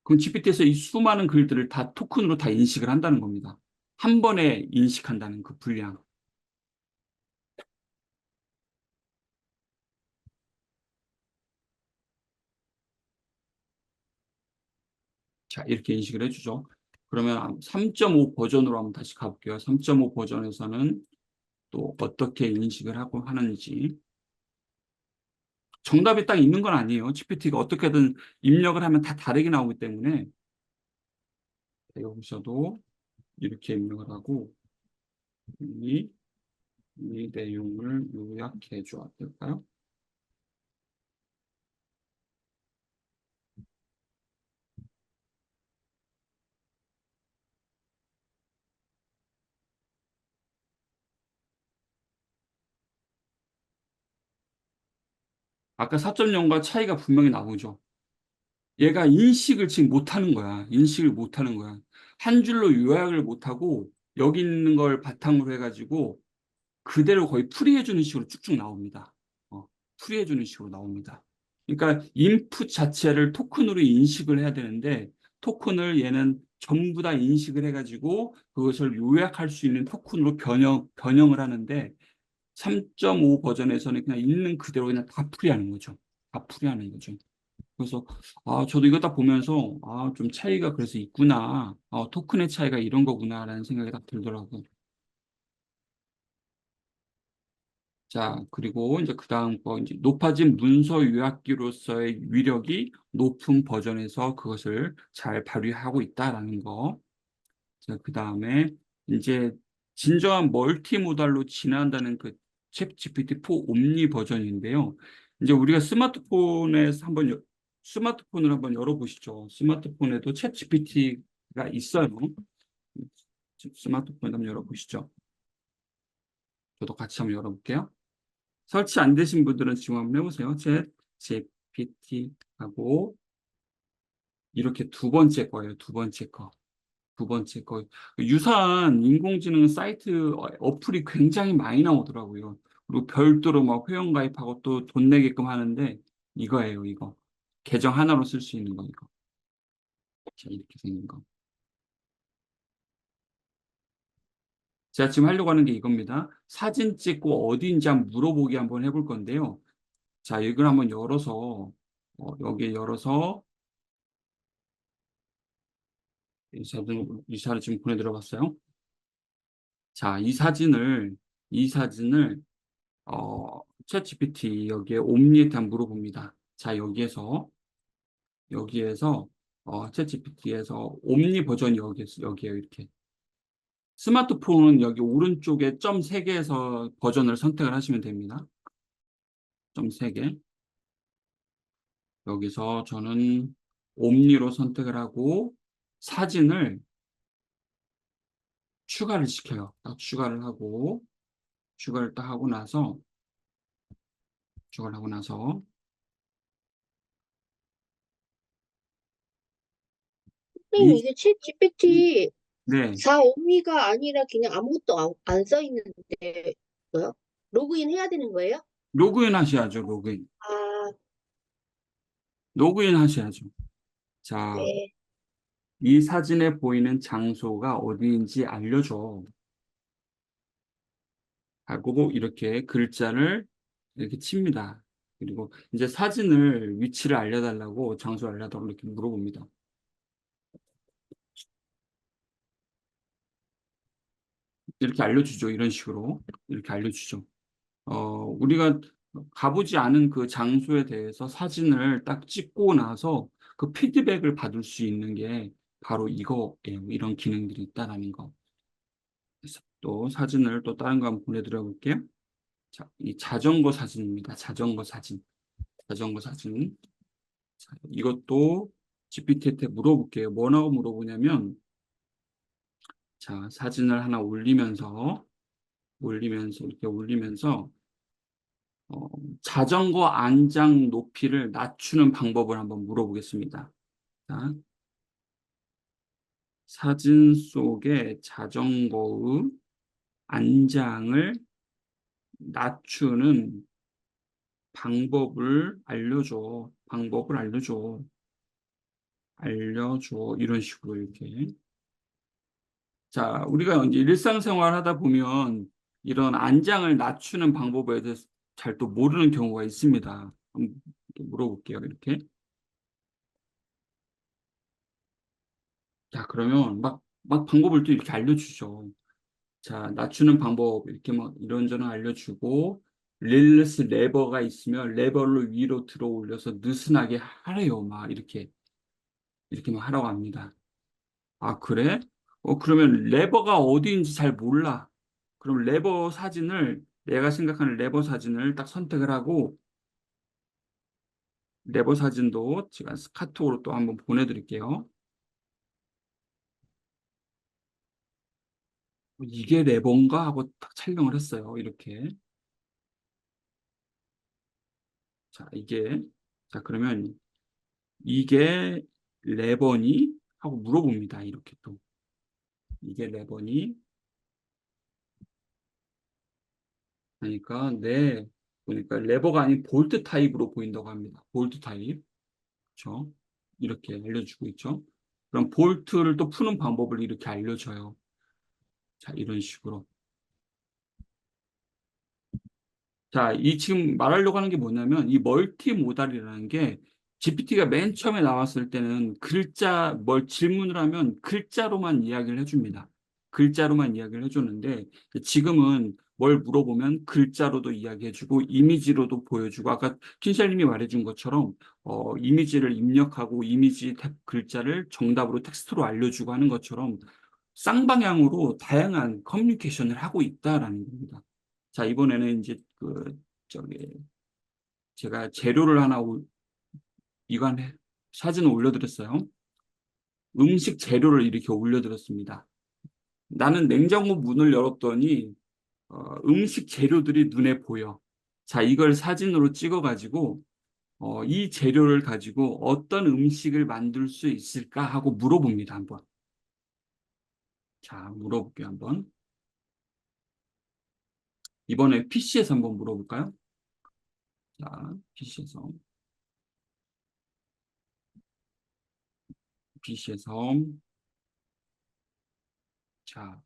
그럼 GPT에서 이 수많은 글들을 다 토큰으로 다 인식을 한다는 겁니다. 한 번에 인식한다는 그 분량. 자, 이렇게 인식을 해주죠. 그러면 3.5 버전으로 한번 다시 가볼게요. 3.5 버전에서는 또 어떻게 인식을 하고 하는지. 정답이 딱 있는 건 아니에요. GPT가 어떻게든 입력을 하면 다 다르게 나오기 때문에 여기서도 이렇게 입력을 하고 이 내용을 요약해 줘야 될까요? 아까 4.0과 차이가 분명히 나오죠. 얘가 인식을 지금 못하는 거야. 인식을 못하는 거야. 한 줄로 요약을 못하고 여기 있는 걸 바탕으로 해가지고 그대로 거의 풀이해주는 식으로 쭉쭉 나옵니다. 풀이해주는 식으로 나옵니다. 그러니까 인풋 자체를 토큰으로 인식을 해야 되는데 토큰을 얘는 전부 다 인식을 해가지고 그것을 요약할 수 있는 토큰으로 변형을 하는데 3.5 버전에서는 그냥 있는 그대로 그냥 다 풀이하는 거죠. 다 풀이하는 거죠. 그래서 저도 이거 딱 보면서 좀 차이가 그래서 있구나. 토큰의 차이가 이런 거구나라는 생각이 딱 들더라고요. 자, 그리고 이제 그 다음 거 이제 높아진 문서 요약기로서의 위력이 높은 버전에서 그것을 잘 발휘하고 있다라는 거. 자, 그 다음에 이제 진정한 멀티모달로 진화한다는 그 챗 GPT-4 옴니 버전인데요. 이제 우리가 스마트폰을 한번 열어보시죠. 스마트폰에도 챗 GPT가 있어요. 스마트폰 한번 열어보시죠. 저도 같이 한번 열어볼게요. 설치 안 되신 분들은 지금 한번 해보세요. 챗 GPT하고 이렇게 두 번째 거예요. 두 번째 거. 두 번째 거. 유사한 인공지능 사이트 어플이 굉장히 많이 나오더라고요. 그리고 별도로 막 회원가입하고 또 돈 내게끔 하는데 이거예요, 이거. 계정 하나로 쓸 수 있는 거, 이거. 자, 이렇게 생긴 거. 제가 지금 하려고 하는 게 이겁니다. 사진 찍고 어디인지 한번 물어보기 한번 해볼 건데요. 자, 이걸 한번 열어서, 여기에 열어서, 이 사진을 지금 보내드려 봤어요. 자, 이 사진을, 챗 GPT 여기에 옴니한테 한번 물어봅니다. 자, 여기에서, 챗 GPT에서 옴니 버전이 여기에요, 이렇게. 스마트폰은 여기 오른쪽에 점 3개에서 버전을 선택을 하시면 됩니다. 점 3개. 여기서 저는 옴니로 선택을 하고 사진을 추가를 시켜요. 딱 추가를 딱 하고 나서 선생님, 이, 이게 챗 GPT 네, 4옴니가 아니라 그냥 아무것도 안 써 있는데, 뭐요? 로그인 해야 되는 거예요? 로그인 하셔야죠, 로그인. 아, 로그인 하셔야죠. 자, 네. 이 사진에 보이는 장소가 어디인지 알려줘. 하고 이렇게 글자를 이렇게 칩니다. 그리고 이제 사진을 위치를 알려달라고 장소 알려달라고 이렇게 물어봅니다. 이렇게 알려주죠. 이런 식으로 이렇게 알려주죠. 우리가 가보지 않은 그 장소에 대해서 사진을 딱 찍고 나서 그 피드백을 받을 수 있는 게 바로 이거예요. 이런 기능들이 있다라는 거. 그래서 또 사진을 또 다른 거 한번 보내드려 볼게요. 자, 이 자전거 사진입니다. 자전거 사진. 자전거 사진. 자, 이것도 GPT한테 물어볼게요. 뭐라고 물어보냐면, 자, 사진을 하나 이렇게 올리면서, 어, 자전거 안장 높이를 낮추는 방법을 한번 물어보겠습니다. 자, 사진 속에 자전거의 안장을 낮추는 방법을 알려줘. 방법을 알려줘. 알려줘. 이런 식으로 이렇게. 자, 우리가 이제 일상생활 하다 보면 이런 안장을 낮추는 방법에 대해서 잘 또 모르는 경우가 있습니다. 한번 이렇게 물어볼게요. 이렇게. 자, 그러면 막 방법을 또 이렇게 알려주죠. 자, 낮추는 방법 이렇게 막 이런저런 알려주고 릴리스 레버가 있으면 레버를 위로 들어 올려서 느슨하게 하래요. 막 이렇게 막 하라고 합니다. 아, 그래? 그러면 레버가 어디인지 잘 몰라. 그럼 레버 사진을, 내가 생각하는 레버 사진을 딱 선택을 하고, 레버 사진도 제가 카톡으로 또 한번 보내드릴게요. 이게 레버인가 하고 딱 촬영을 했어요. 이렇게. 자, 자, 그러면 이게 레버니? 하고 물어봅니다. 이렇게 또. 이게 레버니? 하니까, 네. 보니까 레버가 아닌 볼트 타입으로 보인다고 합니다. 볼트 타입. 그렇죠? 이렇게 알려주고 있죠. 그럼 볼트를 또 푸는 방법을 이렇게 알려줘요. 자, 이런 식으로. 자, 이 지금 말하려고 하는 게 뭐냐면 이 멀티모달이라는 게 GPT가 맨 처음에 나왔을 때는 질문을 하면 글자로만 이야기를 해줍니다. 글자로만 이야기를 해줬는데 지금은 뭘 물어보면 글자로도 이야기해주고 이미지로도 보여주고 아까 킨샬님이 말해준 것처럼 이미지를 입력하고 글자를 정답으로 텍스트로 알려주고 하는 것처럼 쌍방향으로 다양한 커뮤니케이션을 하고 있다라는 겁니다. 자, 이번에는 이제 제가 재료를 하나 사진을 올려드렸어요. 음식 재료를 이렇게 올려드렸습니다. 나는 냉장고 문을 열었더니 음식 재료들이 눈에 보여. 자, 이걸 사진으로 찍어가지고 이 재료를 가지고 어떤 음식을 만들 수 있을까 하고 물어봅니다, 한번. 자, 물어볼게요, 한번. 이번에 PC에서 한번 물어볼까요? 자, PC에서. 자,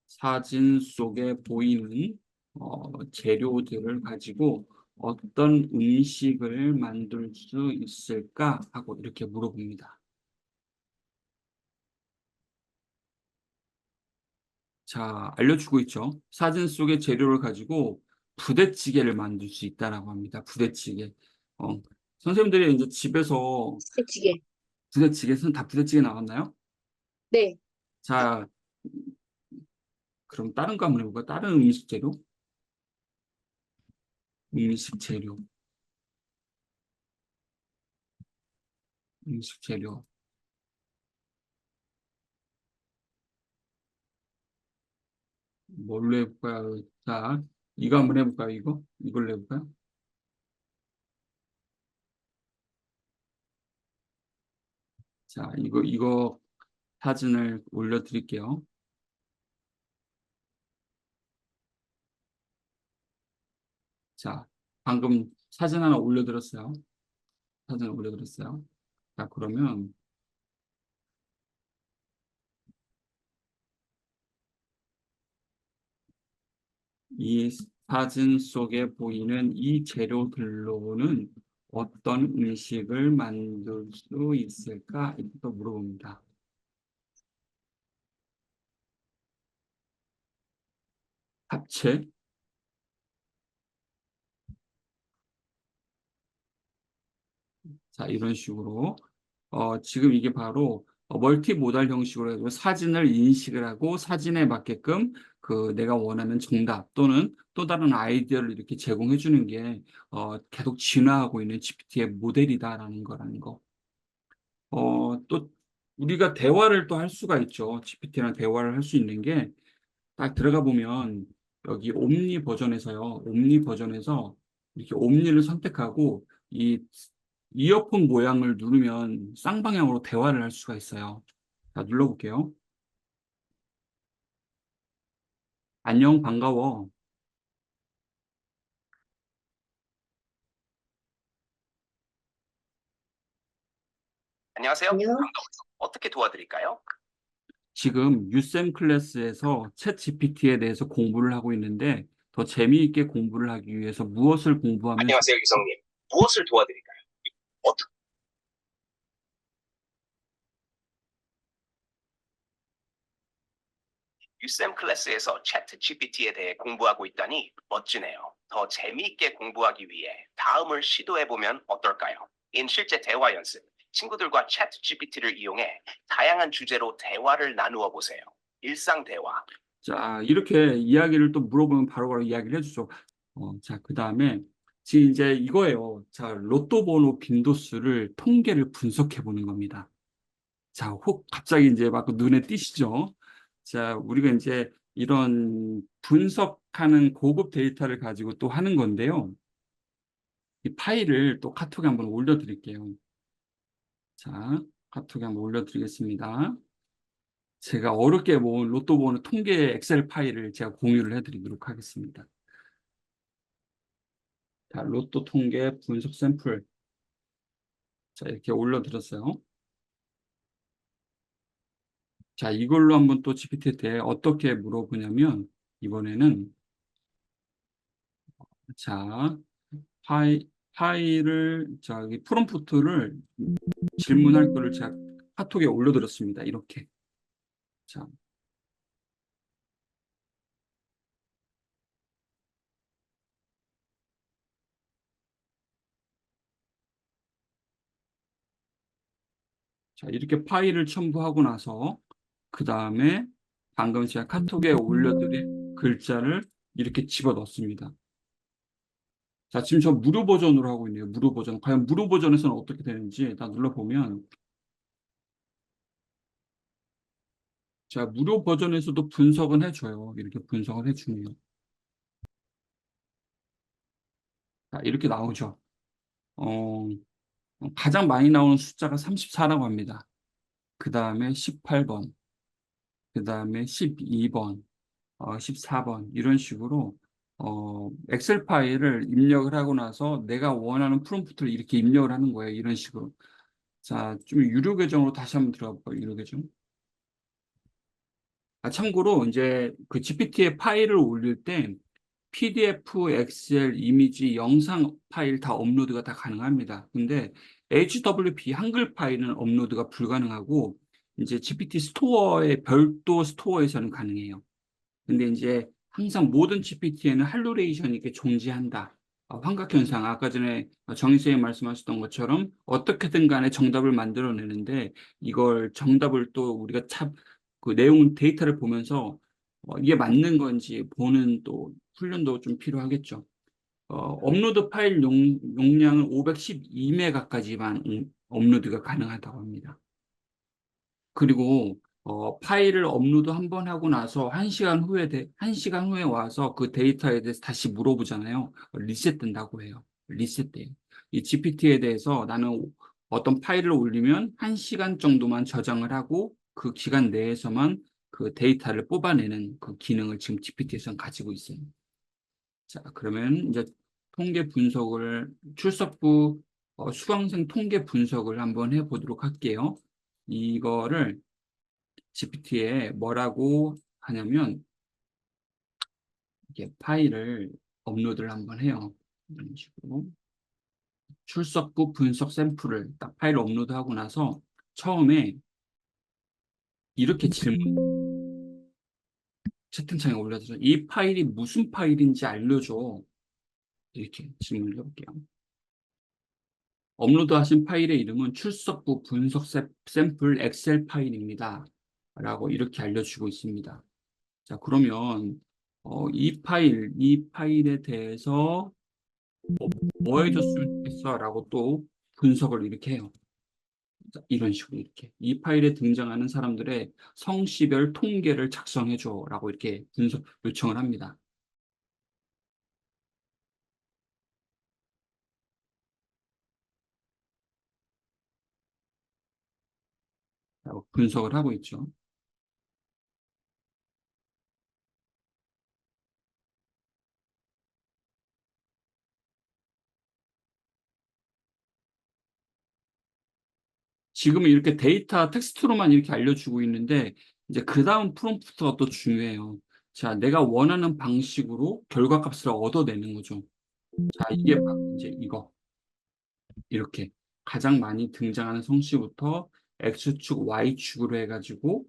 사진 속에 보이는 재료들을 가지고 어떤 음식을 만들 수 있을까 하고 이렇게 물어봅니다. 자, 알려주고 있죠. 사진 속의 재료를 가지고 부대찌개를 만들 수 있다라고 합니다. 부대찌개. 어, 선생님들이 이제 집에서 부대찌개. 다 부대찌개 나왔나요? 네. 자, 그럼 다른 거 한번 해볼까? 다른 음식 재료? 음식 재료. 음식 재료. 뭘로 해볼까요? 자, 이거 한번 해볼까요? 이걸로 해볼까요? 자, 이거 사진을 올려드릴게요. 자, 방금 사진 하나 올려드렸어요. 사진 올려드렸어요. 자, 그러면 이 사진 속에 보이는 이 재료들로는 어떤 음식을 만들 수 있을까? 이렇게 또 물어봅니다. 합체, 자, 이런 식으로 지금 이게 바로 멀티모달 형식으로 해서 사진을 인식을 하고 사진에 맞게끔 그 내가 원하는 정답 또는 또 다른 아이디어를 이렇게 제공해 주는 게 계속 진화하고 있는 GPT의 모델이다라는 거라는 거. 또 우리가 대화를 또 할 수가 있죠. GPT랑 대화를 할 수 있는 게 딱 들어가 보면 여기 옴니 버전에서요. 옴니 버전에서 이렇게 옴니를 선택하고 이 이어폰 모양을 누르면 쌍방향으로 대화를 할 수가 있어요. 자, 눌러볼게요. 안녕, 반가워. 안녕하세요. 안녕. 어떻게 도와드릴까요? 지금 유쌤 클래스에서 챗 GPT에 대해서 공부를 하고 있는데 더 재미있게 공부를 하기 위해서 무엇을 공부하면 안녕하세요, 유성님. 무엇을 도와드릴까요? 어떻게 유쌤 클래스에서 채트 GPT에 대해 공부하고 있다니 멋지네요. 더 재미있게 공부하기 위해 다음을 시도해보면 어떨까요? 실제 대화 연습. 친구들과 채트 GPT를 이용해 다양한 주제로 대화를 나누어 보세요. 일상 대화. 자, 이렇게 이야기를 또 물어보면 바로바로 이야기를 해주죠. 자, 그 다음에 지금 이제 이거예요. 자, 로또 번호 빈도수를 통계를 분석해 보는 겁니다. 자, 혹 갑자기 이제 막 눈에 띄시죠? 자, 우리가 이제 이런 분석하는 고급 데이터를 가지고 또 하는 건데요. 이 파일을 또 카톡에 한번 올려드릴게요. 자, 카톡에 한번 올려드리겠습니다. 제가 어렵게 모은 로또 번호 통계 엑셀 파일을 제가 공유를 해드리도록 하겠습니다. 자, 로또 통계 분석 샘플. 자, 이렇게 올려드렸어요. 자, 이걸로 한번 또 GPT에 어떻게 물어보냐면, 이번에는, 자, 파일을, 저기, 프롬프트를 질문할 거를 제가 카톡에 올려드렸습니다. 이렇게. 자, 자, 이렇게 파일을 첨부하고 나서, 그 다음에 방금 제가 카톡에 올려드린 글자를 이렇게 집어 넣습니다. 자, 지금 저 무료 버전으로 하고 있네요. 무료 버전. 과연 무료 버전에서는 어떻게 되는지 다 눌러보면, 자, 무료 버전에서도 분석은 해줘요. 이렇게 분석을 해주네요. 자, 이렇게 나오죠. 어, 가장 많이 나오는 숫자가 34라고 합니다. 그 다음에 18번, 그 다음에 12번, 14번, 이런 식으로, 엑셀 파일을 입력을 하고 나서 내가 원하는 프롬프트를 이렇게 입력을 하는 거예요. 이런 식으로. 자, 좀 유료 계정으로 다시 한번 들어가 볼까요? 유료 계정. 참고로 이제 그 GPT에 파일을 올릴 때 PDF, 엑셀, 이미지, 영상 파일 다 업로드가 다 가능합니다. 근데 HWP 한글 파일은 업로드가 불가능하고 이제 GPT 스토어의 별도 스토어에서는 가능해요. 근데 이제 항상 모든 GPT에는 할로레이션이 이렇게 존재한다. 환각현상, 아까 전에 정희 선생님 말씀하셨던 것처럼 어떻게든 간에 정답을 만들어내는데 이걸 정답을 또 우리가 그 내용 데이터를 보면서 이게 맞는 건지 보는 또 훈련도 좀 필요하겠죠. 업로드 파일 용량은 512메가까지만 업로드가 가능하다고 합니다. 그리고 파일을 업로드 한 번 하고 나서 1시간 후에 와서 그 데이터에 대해서 다시 물어보잖아요. 리셋된다고 해요. 리셋돼요. 이 GPT에 대해서 나는 어떤 파일을 올리면 1시간 정도만 저장을 하고 그 기간 내에서만 그 데이터를 뽑아내는 그 기능을 지금 GPT에서는 가지고 있어요. 자, 그러면 이제 통계 분석을 출석부 수강생 통계 분석을 한번 해보도록 할게요. 이거를 GPT에 뭐라고 하냐면 이렇게 파일을 업로드를 한번 해요. 이런 식으로 출석부 분석 샘플을 딱 파일 업로드하고 나서 처음에 이렇게 질문 채팅창에 올려서 이 파일이 무슨 파일인지 알려줘. 이렇게 질문을 해볼게요. 업로드하신 파일의 이름은 출석부 분석 샘플 엑셀 파일입니다. 라고 이렇게 알려주고 있습니다. 자, 그러면 이 파일에 대해서 뭐 해줬으면 좋겠어? 라고 또 분석을 이렇게 해요. 자, 이런 식으로 이렇게. 이 파일에 등장하는 사람들의 성씨별 통계를 작성해줘. 라고 이렇게 분석 요청을 합니다. 라고 분석을 하고 있죠. 지금은 이렇게 데이터 텍스트로만 이렇게 알려주고 있는데 이제 그 다음 프롬프트가 또 중요해요. 자, 내가 원하는 방식으로 결과값을 얻어내는 거죠. 자, 이게 바로 이제 이거 이렇게 가장 많이 등장하는 성씨부터 X축, Y축으로 해가지고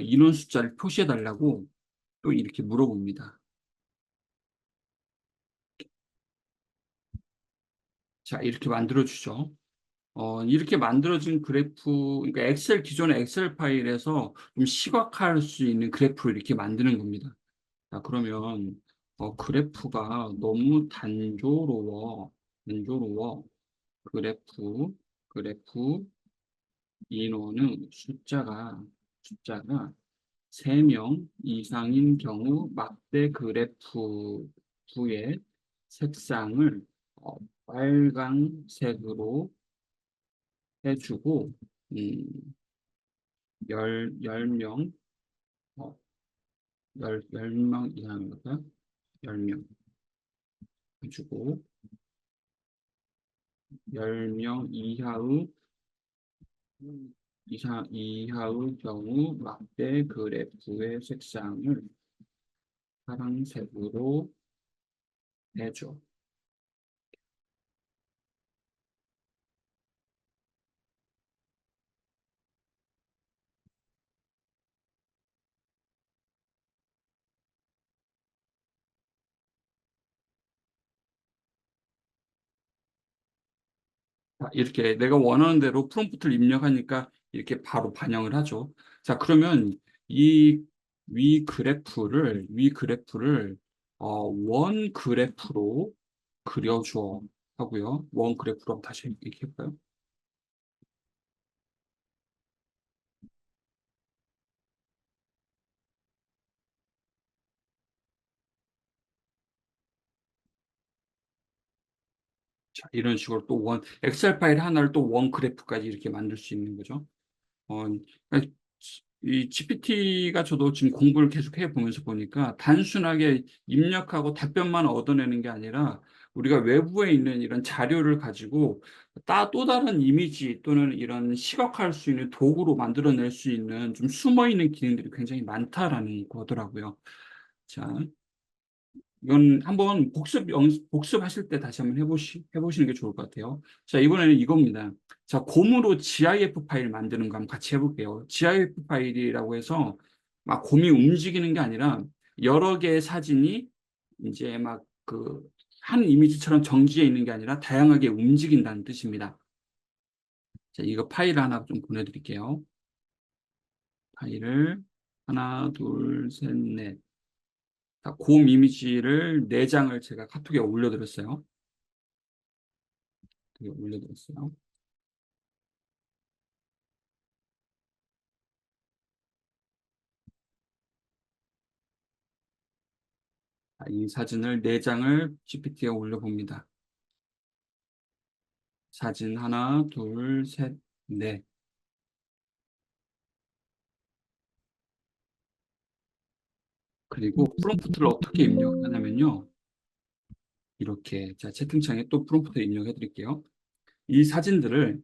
인원 숫자를 표시해 달라고 또 이렇게 물어봅니다. 자, 이렇게 만들어주죠. 이렇게 만들어진 그래프, 그러니까 기존의 엑셀 파일에서 좀 시각화할 수 있는 그래프를 이렇게 만드는 겁니다. 자, 그러면 그래프가 너무 단조로워. 그래프 인원의 숫자가 3명 이상인 경우 막대 그래프의 색상을 빨강색으로 해주고, 음, 명 명 이상입니다. 10명 해주고, 10명 이하의 경우 막대 그래프의 색상을 파란색으로 해줘. 자, 이렇게 내가 원하는 대로 프롬프트를 입력하니까 이렇게 바로 반영을 하죠. 자, 그러면 이 위 그래프를 원 그래프로 그려줘 하고요. 원 그래프로 다시 이렇게 해볼까요? 자, 이런 식으로 또 엑셀 파일 하나를 또 원 그래프까지 이렇게 만들 수 있는 거죠. 어, 그러니까 이 GPT가 저도 지금 공부를 계속 해보면서 보니까 단순하게 입력하고 답변만 얻어내는 게 아니라 우리가 외부에 있는 이런 자료를 가지고 또 다른 이미지 또는 이런 시각화할 수 있는 도구로 만들어낼 수 있는 좀 숨어 있는 기능들이 굉장히 많다라는 거더라고요. 자, 이건 한번 복습하실 때 다시 한번 해보시는 게 좋을 것 같아요. 자, 이번에는 이겁니다. 자, 곰으로 GIF 파일 만드는 거 한번 같이 해볼게요. GIF 파일이라고 해서 막 곰이 움직이는 게 아니라 여러 개의 사진이 이제 막 한 이미지처럼 정지해 있는 게 아니라 다양하게 움직인다는 뜻입니다. 자, 이거 파일 하나 좀 보내드릴게요. 파일을 하나, 둘, 셋, 넷. 자, 곰 이미지를 4장을 제가 카톡에 올려드렸어요. 이 사진을 4장을 GPT에 올려봅니다. 사진 하나, 둘, 셋, 넷. 그리고 프롬프트를 어떻게 입력하냐면요. 이렇게, 자, 채팅창에 또 프롬프트 입력해 드릴게요. 이 사진들을,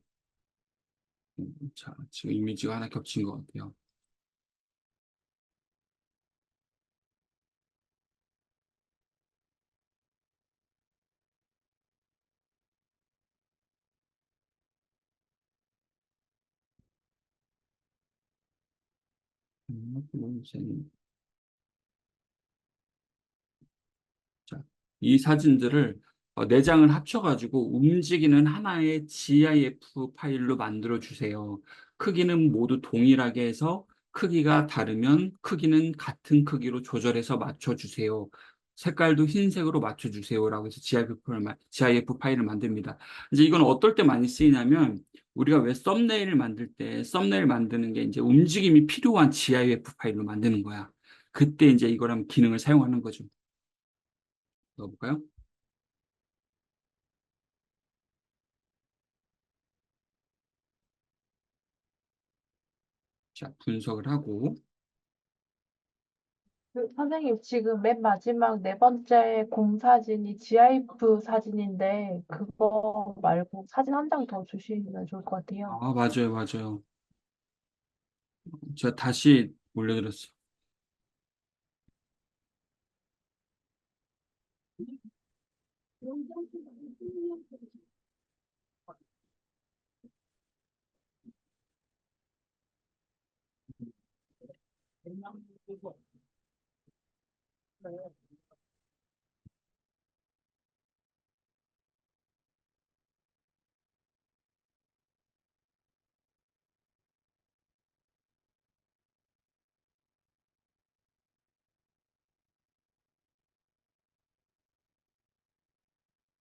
자, 지금 이미지가 하나 겹친 것 같아요. 둘, 셋, 자, 이 사진들을 4장을 합쳐가지고 움직이는 하나의 GIF 파일로 만들어 주세요. 크기는 모두 동일하게 해서 크기가 다르면 크기는 같은 크기로 조절해서 맞춰주세요. 색깔도 흰색으로 맞춰주세요라고 해서 GIF 파일을 만듭니다. 이제 이건 어떨 때 많이 쓰이냐면 우리가 왜 썸네일을 만들 때 썸네일 만드는 게 이제 움직임이 필요한 GIF 파일로 만드는 거야. 그때 이제 이거랑 기능을 사용하는 거죠. 넣어볼까요? 자, 분석을 하고, 선생님, 지금 맨 마지막 네 번째 공사진이 GIF 사진인데, 그거 말고 사진 한 장 더 주시면 좋을 것 같아요. 아, 맞아요, 맞아요. 제가 다시 올려드렸어요.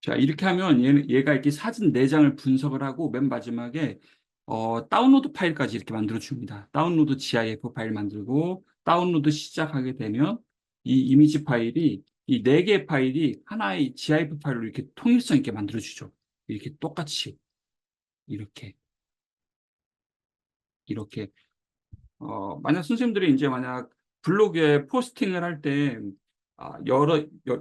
자, 이렇게 하면 얘가 이렇게 사진 4장을 분석을 하고 맨 마지막에 다운로드 파일까지 이렇게 만들어 줍니다. 다운로드 GIF 파일 만들고 다운로드 시작하게 되면 이 이미지 파일이 이 4개의 파일이 하나의 GIF 파일로 이렇게 통일성 있게 만들어 주죠. 이렇게 똑같이 이렇게 이렇게 만약 선생님들이 이제 만약 블로그에 포스팅을 할 때,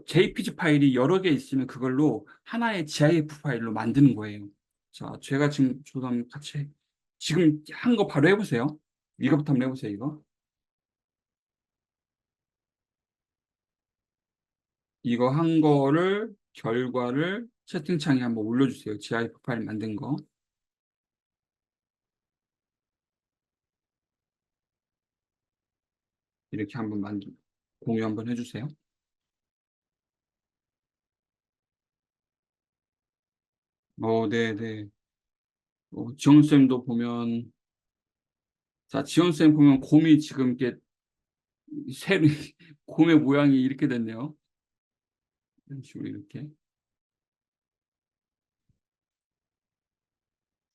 JPG 파일이 여러 개 있으면 그걸로 하나의 GIF 파일로 만드는 거예요. 자, 제가 지금 저도 한번 같이, 지금 한 거 바로 해보세요. 이거부터 한번 해보세요, 이거. 이거 한 거를, 결과를 채팅창에 한번 올려주세요. GIF 파일 만든 거. 이렇게 한번 공유 한번 해주세요. 네네. 지원쌤도 보면, 자, 지원쌤 보면 곰이 지금 이렇게 새 곰의 모양이 이렇게 됐네요. 이런 식으로 이렇게.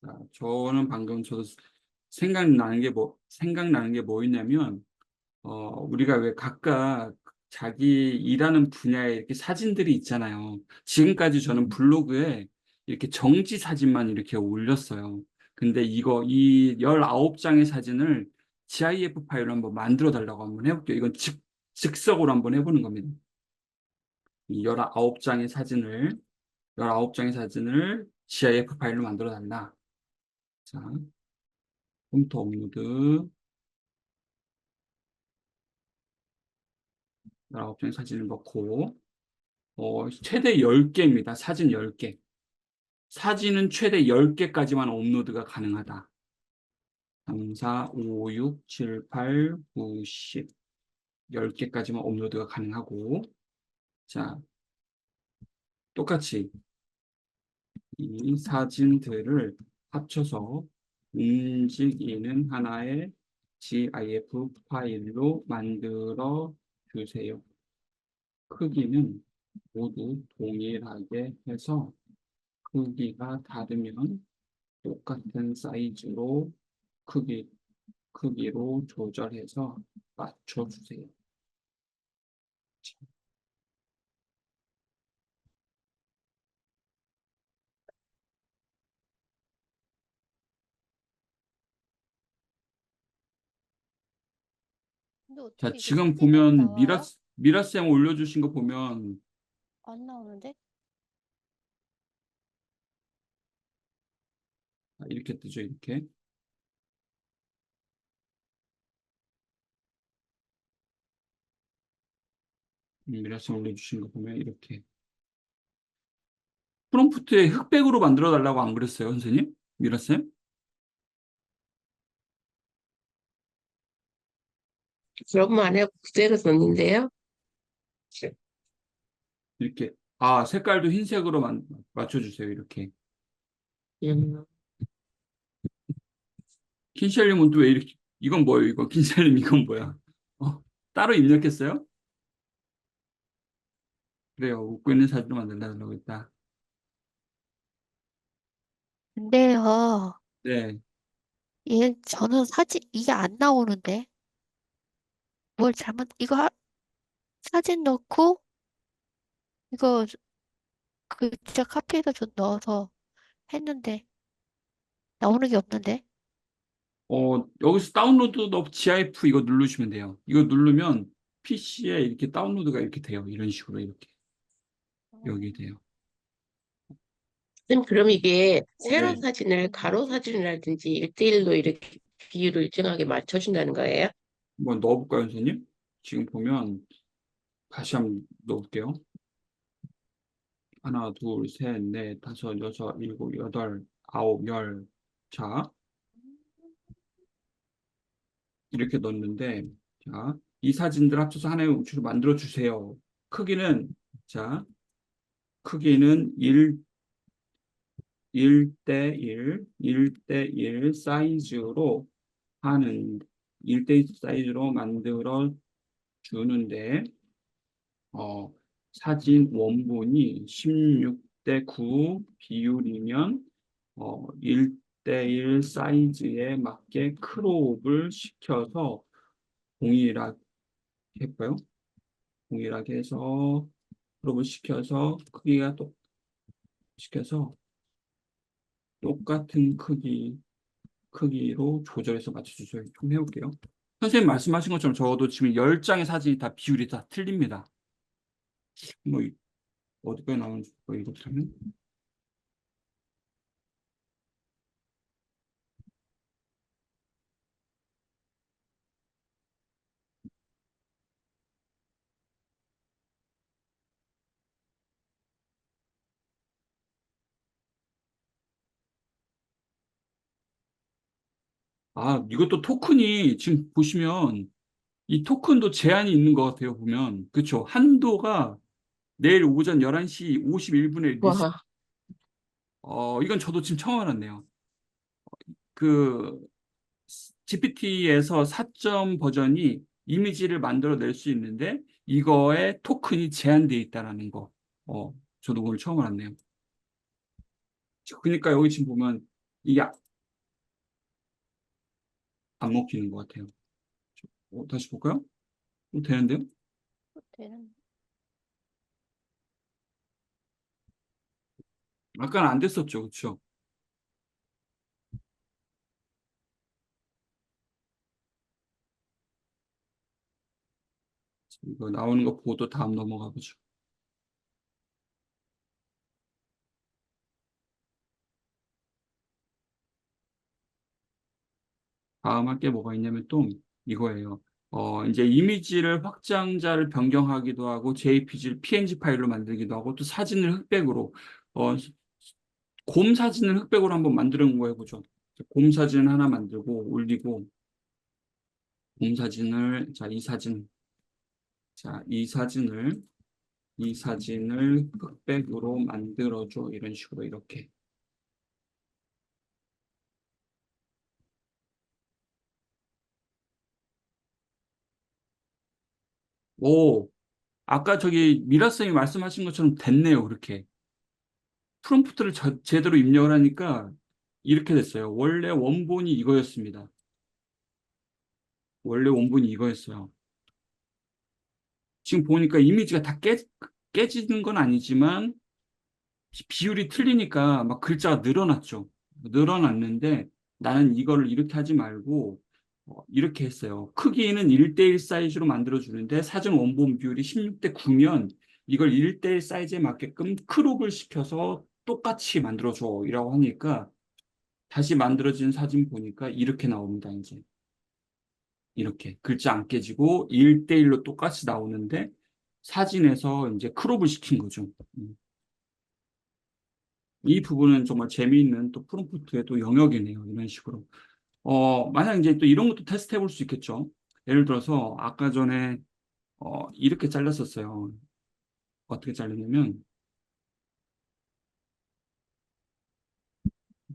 자, 저는 방금 저도 생각나는 게 뭐였냐면, 우리가 왜 각각 자기 일하는 분야에 이렇게 사진들이 있잖아요. 지금까지 저는 블로그에 이렇게 정지 사진만 이렇게 올렸어요. 근데 이 19장의 사진을 GIF 파일로 한번 만들어 달라고 한번 해볼게요. 이건 즉석으로 한번 해보는 겁니다. 이 19장의 사진을 GIF 파일로 만들어 달라. 자, 컴퓨터 업로드, 19장의 사진을 넣고, 최대 10개입니다. 사진 10개. 사진은 최대 10개까지만 업로드가 가능하다. 3, 4, 5, 6, 7, 8, 9, 10. 10개까지만 업로드가 가능하고, 자, 똑같이 이 사진들을 합쳐서 움직이는 하나의 GIF 파일로 만들어 주세요. 크기는 모두 동일하게 해서 크기가 다르면 똑같은 사이즈로 크기로 조절해서 맞춰주세요. 근데 자, 어떻게 이게 지금 사진이 보면 나와요? 미라쌤 올려주신 거 보면 안 나오는데? 이렇게 뜨죠, 이렇게. 미라쌤 올려주신 거 보면 이렇게. 프롬프트에 흑백으로 만들어 달라고 안 그랬어요, 선생님? 미라쌤? 그런 거 안 해고 그대로 뒀는데요. 이렇게. 색깔도 흰색으로 맞춰주세요, 이렇게. 음, 킨셀님은 또 왜 이렇게, 이건 뭐예요, 이거? 킨셀님, 이건 뭐야? 따로 입력했어요? 그래요, 웃고 있는 사진으로 만들려고 했다. 근데요, 네. 저는 사진, 이게 안 나오는데? 뭘 사진 넣고, 이거 글자 카피해서 좀 넣어서 했는데, 나오는 게 없는데? 여기서 다운로드 더 GIF 이거 누르시면 돼요. 이거 누르면 PC에 이렇게 다운로드가 이렇게 돼요. 이런 식으로 이렇게. 여기 돼요. 선생님, 그럼 이게 세로 네. 사진을 가로 사진이라든지 1대1로 이렇게 비율을 일정하게 맞춰준다는 거예요? 한번 넣어볼까요, 선생님? 지금 보면 다시 한번 넣어볼게요. 하나, 둘, 셋, 넷, 다섯, 여섯, 일곱, 여덟, 아홉, 열. 자, 이렇게 넣었는데, 자, 이 사진들 합쳐서 하나의 우주로 만들어 주세요. 크기는, 자, 크기는 1대1 사이즈로 하는 1대1 사이즈로 만들어 주는데 사진 원본이 16대9 비율이면 1대1 사이즈에 맞게 크롭을 시켜서 동일하게 해볼까요? 동일하게 해서 크롭을 시켜서 시켜서 똑같은 크기로 조절해서 맞춰주세요. 좀 해볼게요. 선생님 말씀하신 것처럼 적어도 지금 10장의 사진이 다 비율이 다 틀립니다. 뭐, 어디까지 나오는지 이렇다면? 이것도 토큰이 지금 보시면 이 토큰도 제한이 있는 것 같아요. 보면. 그렇죠. 한도가 내일 오전 11시 51분에 와, 이건 저도 지금 처음 알았네요. 그 GPT에서 4점 버전이 이미지를 만들어낼 수 있는데 이거에 토큰이 제한되어 있다는 거. 저도 오늘 처음 알았네요. 그러니까 여기 지금 보면 이게 안 먹히는 것 같아요. 다시 볼까요? 되는데요? 되는. 아까는 안 됐었죠. 그렇죠? 이거 나오는 거 보고 다음 넘어가 보죠. 다음 할 게 뭐가 있냐면 또 이거예요. 이제 이미지를 확장자를 변경하기도 하고 JPG를 PNG 파일로 만들기도 하고 또 사진을 흑백으로 곰 사진을 흑백으로 한번 만드는 거 해보죠. 곰 사진 하나 만들고 올리고 곰 사진을 이 사진을 흑백으로 만들어줘 이런 식으로 이렇게. 오, 아까 저기 미라쌤이 말씀하신 것처럼 됐네요. 그렇게 프롬프트를 제대로 입력을 하니까 이렇게 됐어요. 원래 원본이 이거였습니다. 원래 원본이 이거였어요. 지금 보니까 이미지가 다 깨지는 건 아니지만 비율이 틀리니까 막 글자가 늘어났죠. 늘어났는데 나는 이거를 이렇게 하지 말고 이렇게 했어요. 크기는 1대1 사이즈로 만들어주는데 사진 원본 비율이 16대 9면 이걸 1대1 사이즈에 맞게끔 크롭을 시켜서 똑같이 만들어줘 이라고 하니까 다시 만들어진 사진 보니까 이렇게 나옵니다. 이제 이렇게 글자 안 깨지고 1대1로 똑같이 나오는데 사진에서 이제 크롭을 시킨 거죠. 이 부분은 정말 재미있는 또 프롬프트의 또 영역이네요. 이런 식으로. 만약 이제 또 이런 것도 테스트 해볼 수 있겠죠. 예를 들어서 아까 전에 이렇게 잘렸었어요. 어떻게 잘렸냐면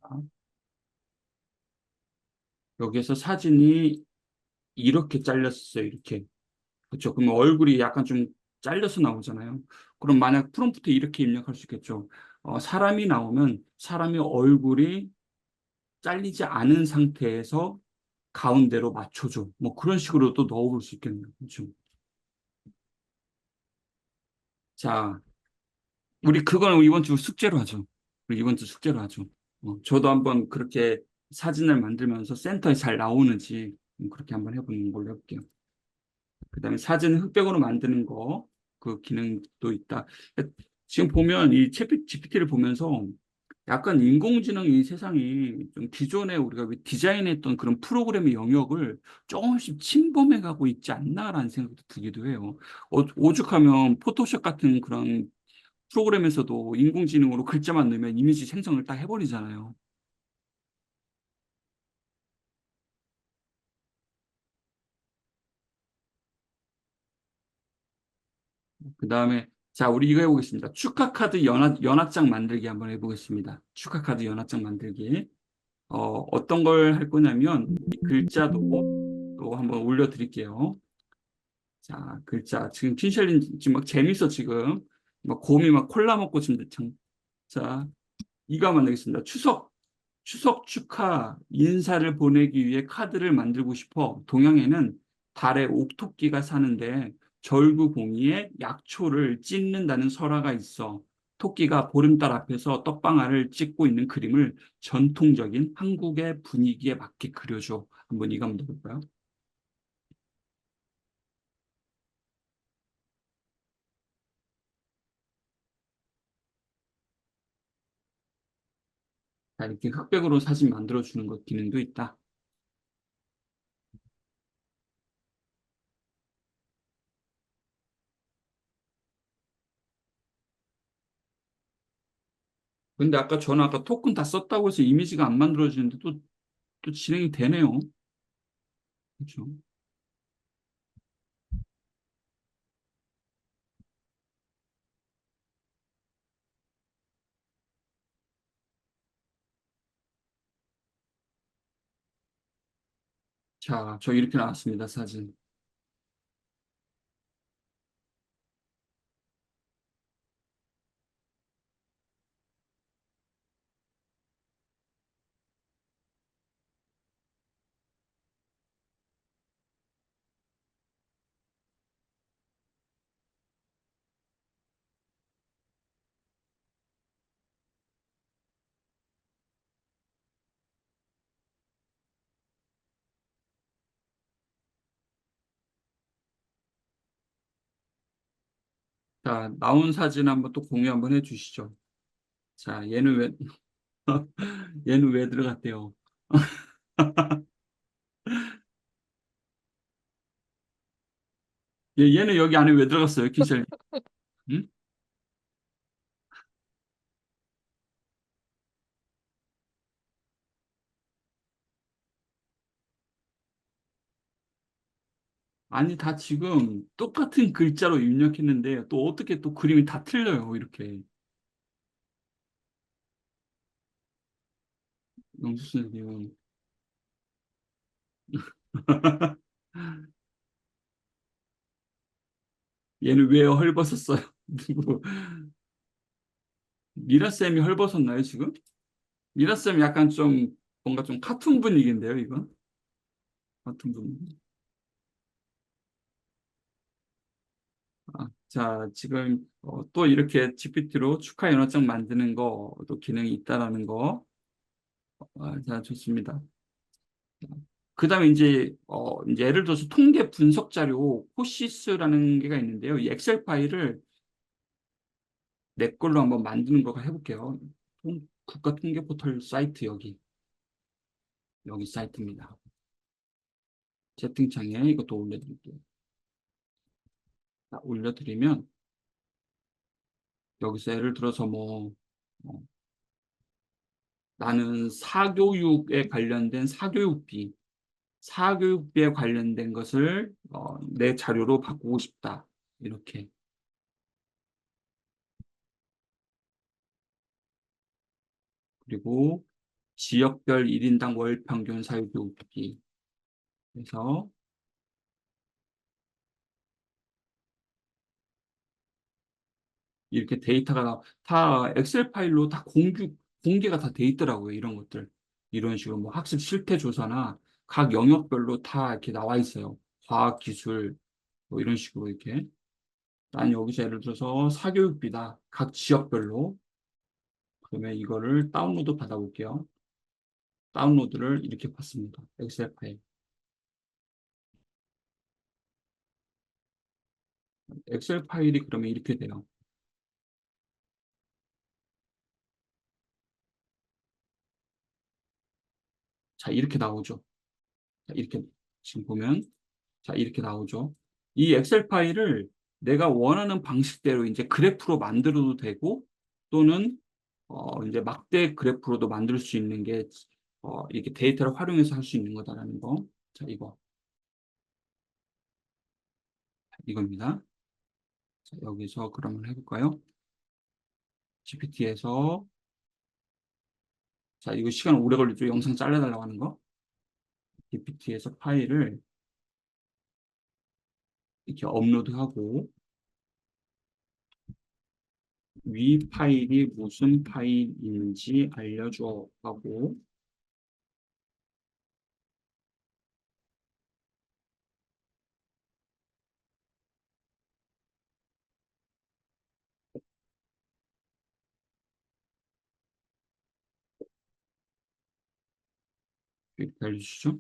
아, 여기에서 사진이 이렇게 잘렸어요. 이렇게. 그렇죠. 그러면 얼굴이 약간 좀 잘려서 나오잖아요. 그럼 만약 프롬프트 이렇게 입력할 수 있겠죠. 사람이 나오면 사람의 얼굴이 잘리지 않은 상태에서 가운데로 맞춰줘. 뭐 그런 식으로 또 넣어볼 수 있겠네요. 그렇죠. 자, 우리 그거는 이번 주 숙제로 하죠. 우리 이번 주 숙제로 하죠. 저도 한번 그렇게 사진을 만들면서 센터에 잘 나오는지 그렇게 한번 해보는 걸로 해볼게요. 그다음에 사진 흑백으로 만드는 거, 그 기능도 있다. 지금 보면 이 챗 GPT를 보면서 약간 인공지능 이 세상이 좀 기존에 우리가 디자인했던 그런 프로그램의 영역을 조금씩 침범해 가고 있지 않나라는 생각도 들기도 해요. 오죽하면 포토샵 같은 그런 프로그램에서도 인공지능으로 글자만 넣으면 이미지 생성을 딱 해버리잖아요. 그 다음에 자, 우리 이거 해보겠습니다. 축하카드 연합장 만들기 한번 해보겠습니다. 축하카드 연합장 만들기. 어떤 걸 할 거냐면 이 글자도 또 한번 올려드릴게요. 자, 글자 지금 틴셜린 지금 막 재밌어 지금 막 곰이 막 콜라 먹고 지금 참. 자, 이거 한번 만들겠습니다. 추석 축하 인사를 보내기 위해 카드를 만들고 싶어. 동양에는 달에 옥토끼가 사는데 절구봉이에 약초를 찢는다는 설화가 있어. 토끼가 보름달 앞에서 떡방아를 찍고 있는 그림을 전통적인 한국의 분위기에 맞게 그려줘. 한번 이거 한번 해볼까요? 자, 이렇게 흑백으로 사진 만들어주는 것 기능도 있다. 근데 저는 아까 토큰 다 썼다고 해서 이미지가 안 만들어지는데 또 진행이 되네요. 그렇죠? 자, 저 이렇게 나왔습니다, 사진. 자, 나온 사진 한번 또 공유 한번 해주시죠. 자, 얘는 왜 들어갔대요? 얘는 여기 안에 왜 들어갔어요, 킨셀? 응? 아니, 다 지금 똑같은 글자로 입력했는데 또 어떻게 또 그림이 다 틀려요, 이렇게. 영수 선생님. 얘는 왜 헐벗었어요? 누구? 미라쌤이 헐벗었나요, 지금? 미라쌤 약간 좀 뭔가 좀 카툰 분위기인데요, 이거? 카툰 분위기. 자, 지금 또 이렇게 GPT로 축하 연어장 만드는 거도 기능이 있다라는 거. 자, 좋습니다. 그다음에 이제 이제 예를 들어서 통계 분석 자료 코시스라는 게가 있는데요. 이 엑셀 파일을 내 걸로 한번 만드는 거 해볼게요. 국가 통계 포털 사이트 여기 사이트입니다. 채팅창에 이것도 올려드릴게요. 자, 올려드리면 여기서 예를 들어서 어, 나는 사교육에 관련된 사교육비에 관련된 것을 내 자료로 바꾸고 싶다. 이렇게. 그리고 지역별 1인당 월 평균 사교육비. 그래서 이렇게 데이터가 다 엑셀 파일로 다 공개가 다 돼 있더라고요. 이런 것들. 이런 식으로 뭐 학습 실태 조사나 각 영역별로 다 이렇게 나와 있어요. 과학, 기술, 뭐 이런 식으로 이렇게. 난 여기서 예를 들어서 사교육비다. 각 지역별로. 그러면 이거를 다운로드 받아볼게요. 다운로드를 이렇게 받습니다. 엑셀 파일. 엑셀 파일이 그러면 이렇게 돼요. 자, 이렇게 나오죠. 자, 이렇게 지금 보면 자, 이렇게 나오죠. 이 엑셀 파일을 내가 원하는 방식대로 이제 그래프로 만들어도 되고 또는 이제 막대 그래프로도 만들 수 있는 게 이렇게 데이터를 활용해서 할 수 있는 거다라는 거. 자, 이겁니다. 자, 여기서 그러면 해볼까요? GPT에서 자, 이거 시간 오래 걸리죠? 영상 잘라달라고 하는 거. GPT에서 파일을 이렇게 업로드하고 위 파일이 무슨 파일인지 알려줘 하고 이렇게 알려주시죠.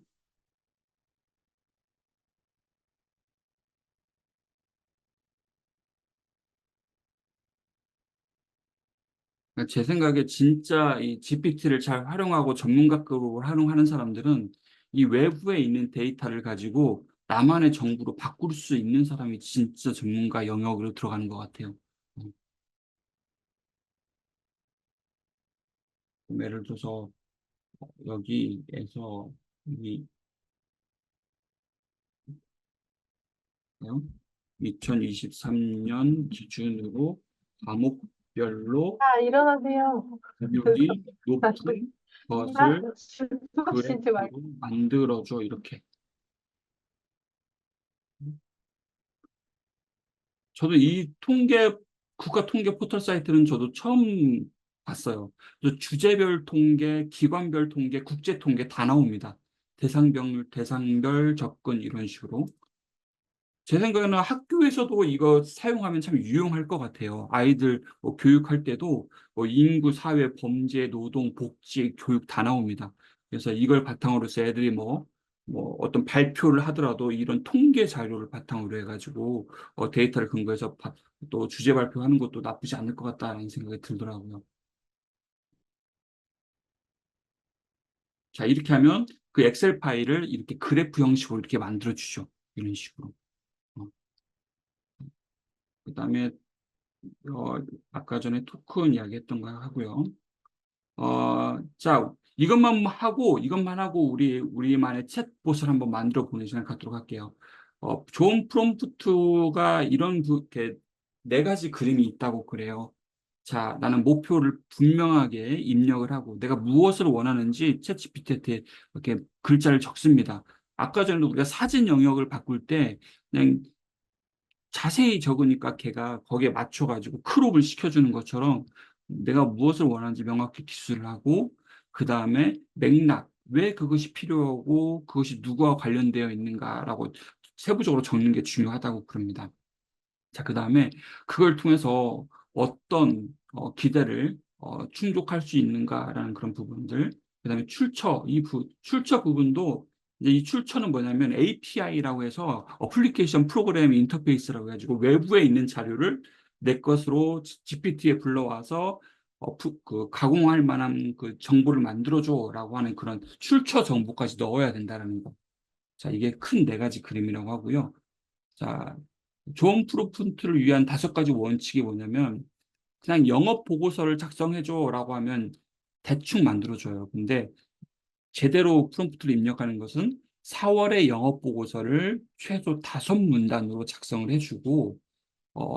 그러니까 제 생각에 진짜 이 GPT를 잘 활용하고 전문가급으로 활용하는 사람들은 이 외부에 있는 데이터를 가지고 나만의 정보로 바꿀 수 있는 사람이 진짜 전문가 영역으로 들어가는 것 같아요. 예를 들어서 여기에서 이 2023년 기준으로 과목별로 아, 일어나세요. 비율이 높은 것을 주무시지 말고. 그래프로 만들어줘 이렇게. 저도 이 국가 통계 포털 사이트는 저도 처음 봤어요. 그래서 주제별 통계, 기관별 통계, 국제 통계 다 나옵니다. 대상별 접근 이런 식으로. 제 생각에는 학교에서도 이거 사용하면 참 유용할 것 같아요. 아이들 뭐 교육할 때도 뭐 인구, 사회, 범죄, 노동, 복지, 교육 다 나옵니다. 그래서 이걸 바탕으로 해서 애들이 뭐 어떤 발표를 하더라도 이런 통계 자료를 바탕으로 해가지고 데이터를 근거해서 또 주제 발표하는 것도 나쁘지 않을 것 같다는 생각이 들더라고요. 자, 이렇게 하면 그 엑셀 파일을 이렇게 그래프 형식으로 이렇게 만들어 주죠. 이런 식으로. 그다음에 아까 전에 토큰 이야기했던 거 하고요. 자, 이것만 하고 우리만의 챗봇을 한번 만들어 보는 시간 갖도록 할게요. 좋은 프롬프트가 이렇게 네 가지 그림이 있다고 그래요. 자, 나는 목표를 분명하게 입력을 하고 내가 무엇을 원하는지 챗 GPT한테 이렇게 글자를 적습니다. 아까 전에 우리가 사진 영역을 바꿀 때 그냥 자세히 적으니까 걔가 거기에 맞춰가지고 크롭을 시켜주는 것처럼 내가 무엇을 원하는지 명확히 기술을 하고 그 다음에 맥락, 왜 그것이 필요하고 그것이 누구와 관련되어 있는가라고 세부적으로 적는 게 중요하다고 그럽니다. 자, 그 다음에 그걸 통해서 어떤 기대를 충족할 수 있는가라는 그런 부분들, 그 다음에 출처 부분도 이제 이 출처는 뭐냐면 API라고 해서 어플리케이션 프로그램 인터페이스라고 해가지고 외부에 있는 자료를 내 것으로 GPT에 불러와서 가공할 만한 그 정보를 만들어줘라고 하는 그런 출처 정보까지 넣어야 된다는 거. 자, 이게 큰 네 가지 그림이라고 하고요. 자, 좋은 프롬프트를 위한 5가지 원칙이 뭐냐면 그냥 영업 보고서를 작성해줘라고 하면 대충 만들어줘요. 근데 제대로 프롬프트를 입력하는 것은 4월의 영업 보고서를 최소 5문단으로 작성을 해주고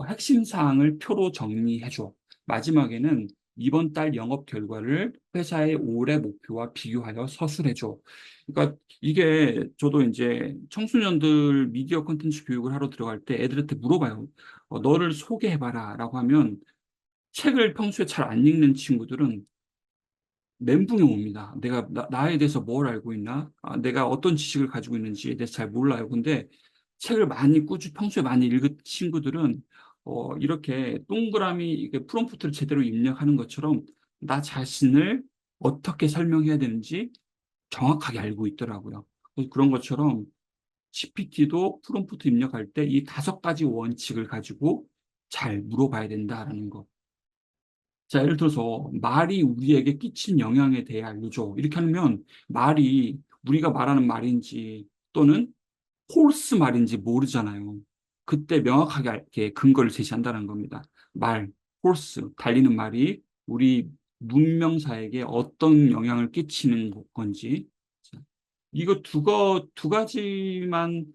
핵심 사항을 표로 정리해줘. 마지막에는 이번 달 영업 결과를 회사의 올해 목표와 비교하여 서술해줘. 그러니까 이게 저도 이제 청소년들 미디어 콘텐츠 교육을 하러 들어갈 때 애들한테 물어봐요. 너를 소개해봐라 라고 하면 책을 평소에 잘 안 읽는 친구들은 멘붕이 옵니다. 내가 나에 대해서 뭘 알고 있나? 내가 어떤 지식을 가지고 있는지에 대해서 잘 몰라요. 근데 책을 평소에 많이 읽은 친구들은 이렇게 동그라미 이게 프롬프트를 제대로 입력하는 것처럼 나 자신을 어떻게 설명해야 되는지 정확하게 알고 있더라고요. 그래서 그런 것처럼 GPT도 프롬프트 입력할 때 이 5가지 원칙을 가지고 잘 물어봐야 된다라는 거. 자, 예를 들어서 말이 우리에게 끼친 영향에 대해 알려줘. 이렇게 하면 말이 우리가 말하는 말인지 또는 홀스 말인지 모르잖아요. 그때 명확하게 이렇게 근거를 제시한다는 겁니다. 말, 홀스, 달리는 말이 우리 문명사에게 어떤 영향을 끼치는 건지. 자, 이거 두 가지만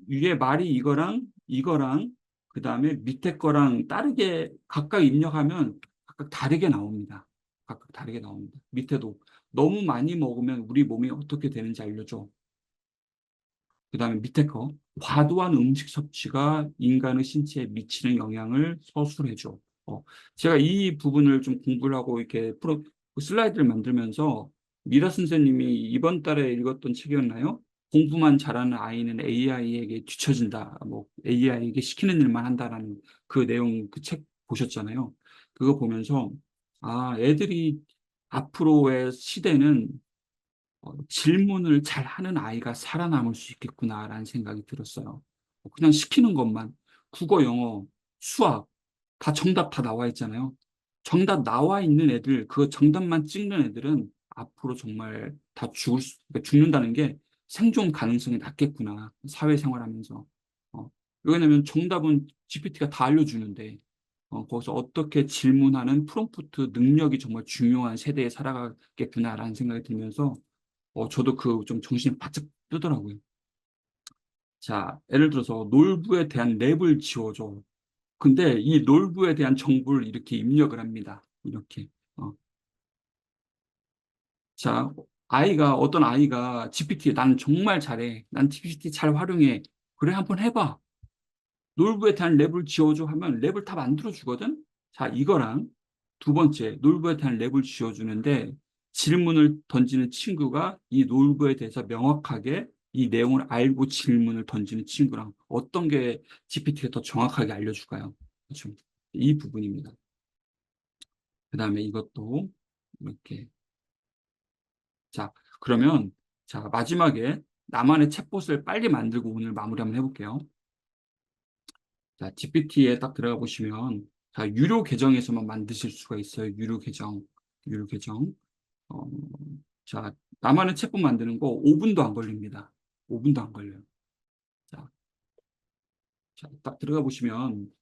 위에 말이 이거랑 그 다음에 밑에 거랑 다르게 각각 입력하면 각각 다르게 나옵니다. 각각 다르게 나옵니다. 밑에도 너무 많이 먹으면 우리 몸이 어떻게 되는지 알려줘. 그 다음에 밑에 거 과도한 음식 섭취가 인간의 신체에 미치는 영향을 서술해줘. 제가 이 부분을 좀 공부를 하고 이렇게 슬라이드를 만들면서 미라 선생님이 이번 달에 읽었던 책이었나요? 공부만 잘하는 아이는 AI에게 뒤처진다. 뭐 AI에게 시키는 일만 한다라는 그 내용 그 책 보셨잖아요. 그거 보면서 애들이 앞으로의 시대는 질문을 잘 하는 아이가 살아남을 수 있겠구나라는 생각이 들었어요. 그냥 시키는 것만 국어, 영어, 수학 다 정답 다 나와 있잖아요. 정답 나와 있는 애들, 그 정답만 찍는 애들은 앞으로 정말 다 그러니까 죽는다는 게 생존 가능성이 낮겠구나. 사회생활하면서. 왜냐면 정답은 GPT가 다 알려주는데 거기서 어떻게 질문하는 프롬프트 능력이 정말 중요한 세대에 살아가겠구나라는 생각이 들면서 저도 그 좀 정신이 바짝 뜨더라고요. 자, 예를 들어서 놀부에 대한 랩을 지워줘. 근데 이 놀부에 대한 정보를 이렇게 입력을 합니다. 이렇게. 자, 어떤 아이가 GPT, 나는 정말 잘해. 난 GPT 잘 활용해. 그래, 한번 해봐. 놀부에 대한 랩을 지어줘 하면 랩을 다 만들어주거든? 자, 이거랑 두 번째, 놀부에 대한 랩을 지어주는데 질문을 던지는 친구가 이 놀부에 대해서 명확하게 이 내용을 알고 질문을 던지는 친구랑 어떤 게 GPT가 더 정확하게 알려줄까요? 그렇죠? 이 부분입니다. 그 다음에 이것도 이렇게. 자, 그러면 마지막에 나만의 챗봇을 빨리 만들고 오늘 마무리 한번 해볼게요. 자, GPT에 딱 들어가 보시면 유료 계정에서만 만드실 수가 있어요. 유료 계정. 어, 자, 나만의 챗봇 만드는 거 5분도 안 걸립니다. 5분도 안 걸려요. 자, 딱 들어가 보시면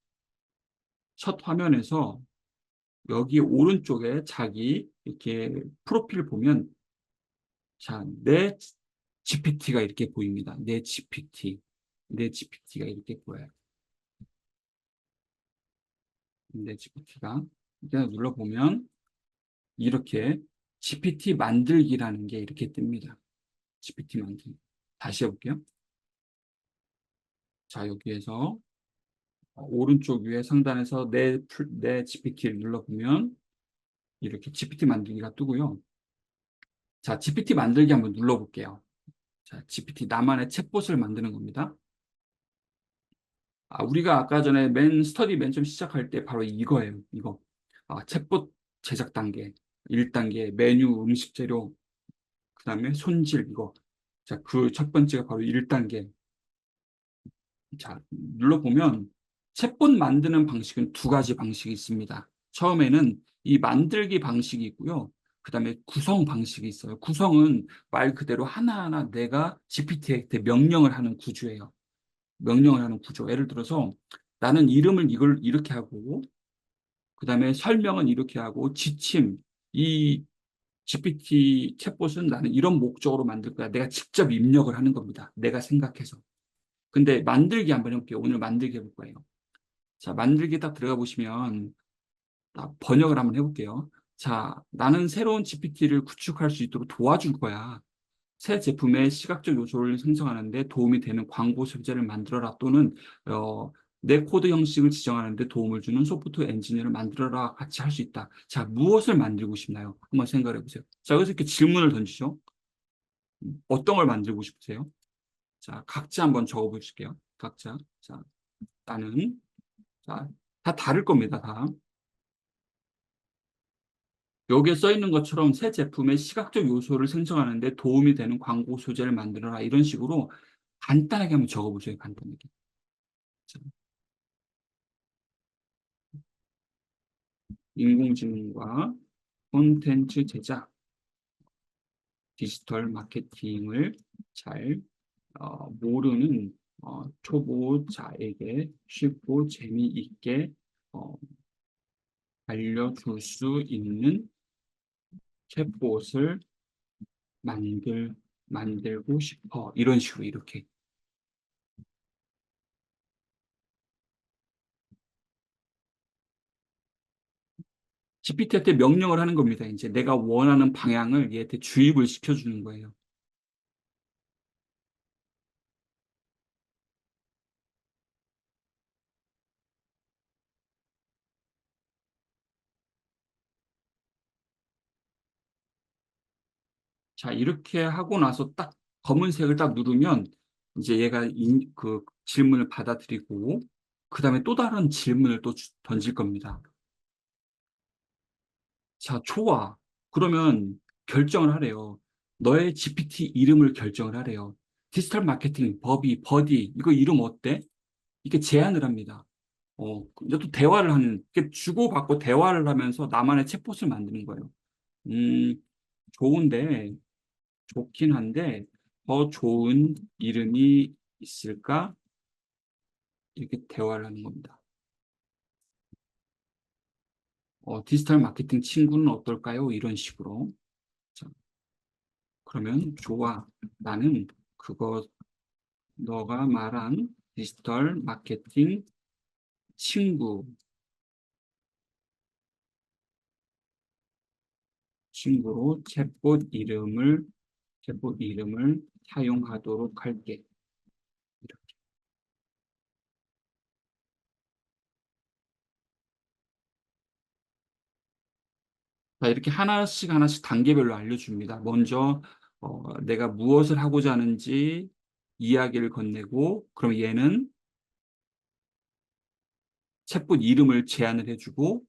첫 화면에서 여기 오른쪽에 자기 이렇게 프로필 보면 내 GPT가 이렇게 보입니다. 내 GPT가 이렇게 보여요. 내 GPT가 이렇게 눌러보면 이렇게 GPT 만들기라는 게 이렇게 뜹니다. GPT 만들기. 다시 해볼게요. 자, 여기에서 오른쪽 위에 상단에서 내 GPT를 눌러보면 이렇게 GPT 만들기가 뜨고요. 자, GPT 만들기 한번 눌러볼게요. 자, GPT 나만의 챗봇을 만드는 겁니다. 우리가 아까 전에 스터디 맨 처음 시작할 때 바로 이거예요. 이거. 챗봇 제작 단계. 1단계 메뉴 음식 재료. 그 다음에 손질 이거. 자, 그 첫 번째가 바로 1단계. 자, 눌러보면 챗봇 만드는 방식은 두 가지 방식이 있습니다. 처음에는 이 만들기 방식이 있고요. 그 다음에 구성 방식이 있어요. 구성은 말 그대로 하나하나 내가 GPT한테 명령을 하는 구조예요. 명령을 하는 구조. 예를 들어서 나는 이름을 이걸 이렇게 하고, 그 다음에 설명은 이렇게 하고, 지침, 이 GPT 챗봇은 나는 이런 목적으로 만들 거야. 내가 직접 입력을 하는 겁니다. 내가 생각해서. 근데 만들기 한번 해볼게요. 오늘 만들기 해볼 거예요. 자, 만들기 딱 들어가 보시면 딱 번역을 한번 해볼게요. 자, 나는 새로운 GPT를 구축할 수 있도록 도와줄 거야. 새 제품의 시각적 요소를 생성하는데 도움이 되는 광고 소재를 만들어라 또는 어, 내 코드 형식을 지정하는데 도움을 주는 소프트웨어 엔지니어를 만들어라 같이 할 수 있다. 자, 무엇을 만들고 싶나요? 한번 생각해 보세요. 자, 그래서 이렇게 질문을 던지죠. 어떤 걸 만들고 싶으세요? 자, 각자 한번 적어 보실게요. 각자. 자, 나는 자, 다 다를 겁니다. 다. 여기에 써 있는 것처럼 새 제품의 시각적 요소를 생성하는 데 도움이 되는 광고 소재를 만들어라. 이런 식으로 간단하게 한번 적어보세요. 간단하게. 자, 인공지능과 콘텐츠 제작, 디지털 마케팅을 잘 모르는 초보자에게 쉽고 재미있게 어, 알려줄 수 있는 챗봇을 만들고 싶어. 이런 식으로 이렇게. GPT한테 명령을 하는 겁니다. 이제 내가 원하는 방향을 얘한테 주입을 시켜주는 거예요. 자, 이렇게 하고 나서 딱 검은색을 딱 누르면 이제 얘가 그 질문을 받아들이고 그 다음에 또 다른 질문을 또 던질 겁니다. 자, 좋아. 그러면 결정을 하래요. 너의 GPT 이름을 결정을 하래요. 디지털 마케팅, 버디, 이거 이름 어때? 이렇게 제안을 합니다. 이제 또 대화를 하는, 이렇게 주고받고 대화를 하면서 나만의 챗봇을 만드는 거예요. 음, 좋은데, 좋긴 한데, 더 좋은 이름이 있을까? 이렇게 대화를 하는 겁니다. 디지털 마케팅 친구는 어떨까요? 이런 식으로. 자, 그러면 좋아. 나는 그거 너가 말한 디지털 마케팅 친구로 챗봇 이름을 사용하도록 할게. 이렇게. 자, 이렇게 하나씩 하나씩 단계별로 알려줍니다. 먼저 내가 무엇을 하고자 하는지 이야기를 건네고, 그럼 얘는 챗봇 이름을 제안을 해주고,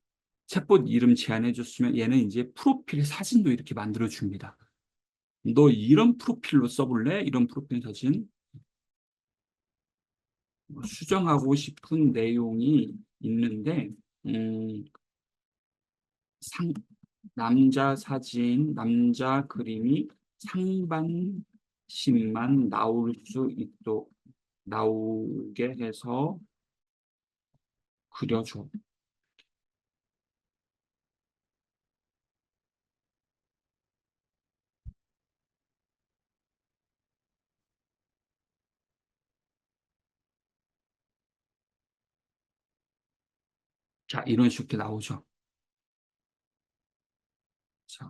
챗봇 이름 제안해줬으면 얘는 이제 프로필 사진도 이렇게 만들어줍니다. 너 이런 프로필로 써볼래? 이런 프로필 사진. 수정하고 싶은 내용이 있는데, 음, 상, 남자 사진, 남자 그림이 상반신만 나오게 해서 그려줘. 자, 이런 식으로 나오죠. 자,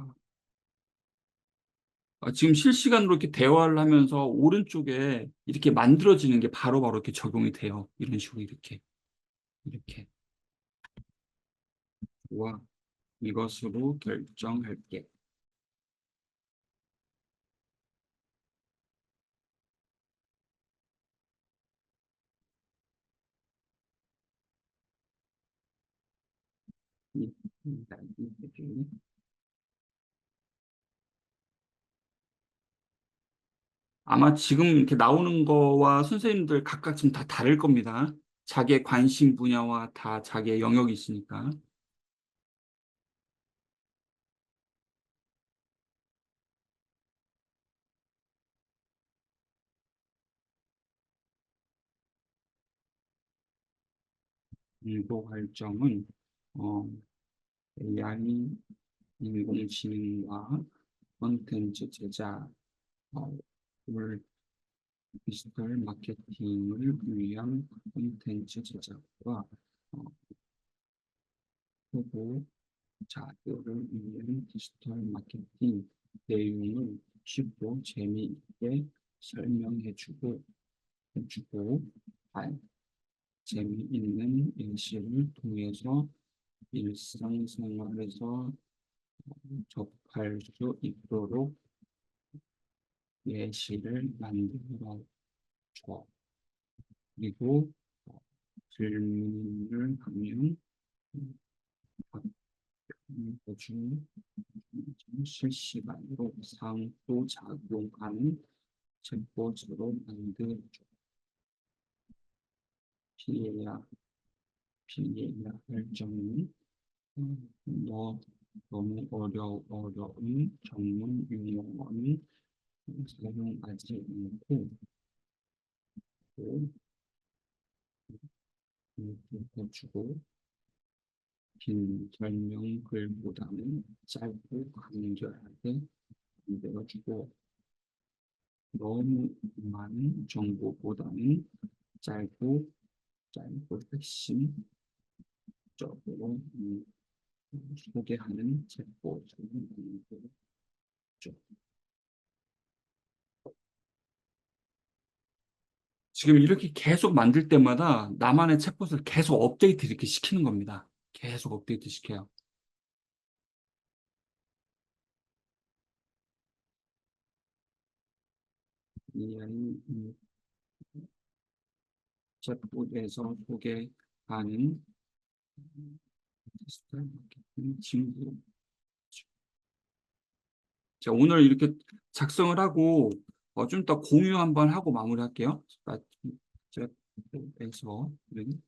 지금 실시간으로 이렇게 대화를 하면서 오른쪽에 이렇게 만들어지는 게 바로바로 이렇게 적용이 돼요. 이런 식으로 이렇게. 좋아. 이것으로 결정할게. 이- 이- 아마 지금 이렇게 나오는 거와 선생님들 각각 좀 다 다를 겁니다. 자기의 관심 분야와 다 자기의 영역이 있으니까. 일도 할점은 AI, 인공지능과 콘텐츠 제작을 디지털 마케팅을 위한 콘텐츠 제작과 후보 자료를 위한 디지털 마케팅 내용을 쉽고 재미있게 설명해주고 재미있는 예시를 통해서 일상생활에서 접할 수 있도록 예시를 만들어 줘. 그리고 질문을 하면 답변해주 실시간으로 상호작용하는 챗봇으로 만들어줘. 피해야 할 점은 너무 어려운 전문 용어는 사용하지 않고 해주고 긴 설명 글보다는 짧고 간결하게 만들어주고 너무 많은 정보보다는 짧고 핵심적으로 소개하는 챗봇을 만들어줘. 지금 이렇게 계속 만들 때마다 나만의 챗봇을 계속 업데이트 이렇게 시키는 겁니다. 계속 업데이트 시켜요. AI 챗봇에서 소개하는 디지털 마케팅 친구. 자, 오늘 이렇게 작성을 하고 좀 이따 공유 한번 하고 마무리할게요. 챗봇에서는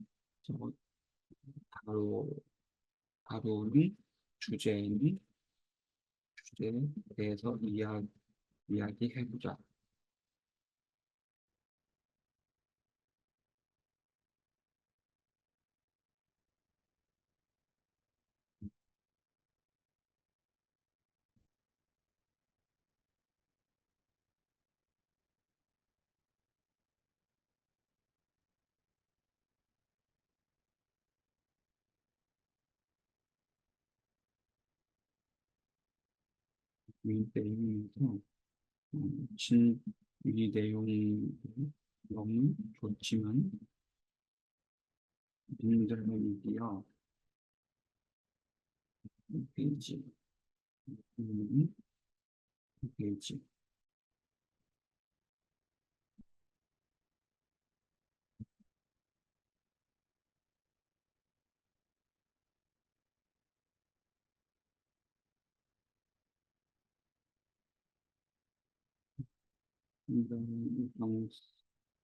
다루는 주제에 대해서 이야기해보자. 이 내용이 너무 좋지만 인터넷미디어 페이지 페이지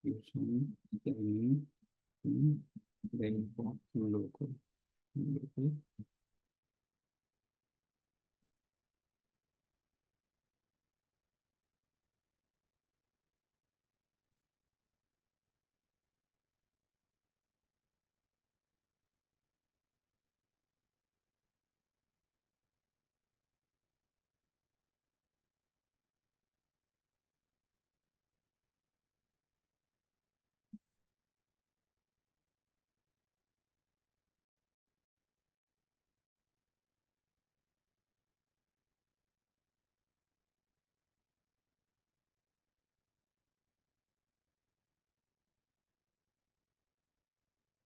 요청 때문에 네이버 블로그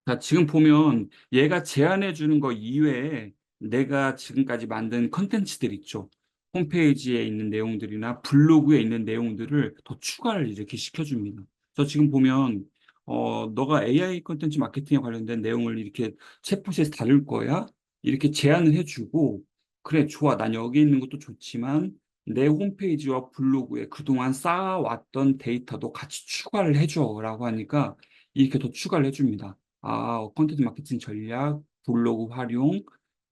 자, 지금 보면 얘가 제안해 주는 거 이외에 내가 지금까지 만든 컨텐츠들 있죠. 홈페이지에 있는 내용들이나 블로그에 있는 내용들을 더 추가를 이렇게 시켜줍니다. 저 지금 보면 너가 AI 컨텐츠 마케팅에 관련된 내용을 이렇게 챗봇에서 다룰 거야? 이렇게 제안을 해주고 그래, 좋아. 난 여기 있는 것도 좋지만 내 홈페이지와 블로그에 그동안 쌓아왔던 데이터도 같이 추가를 해줘라고 하니까 이렇게 더 추가를 해줍니다. 콘텐츠 마케팅 전략, 블로그 활용,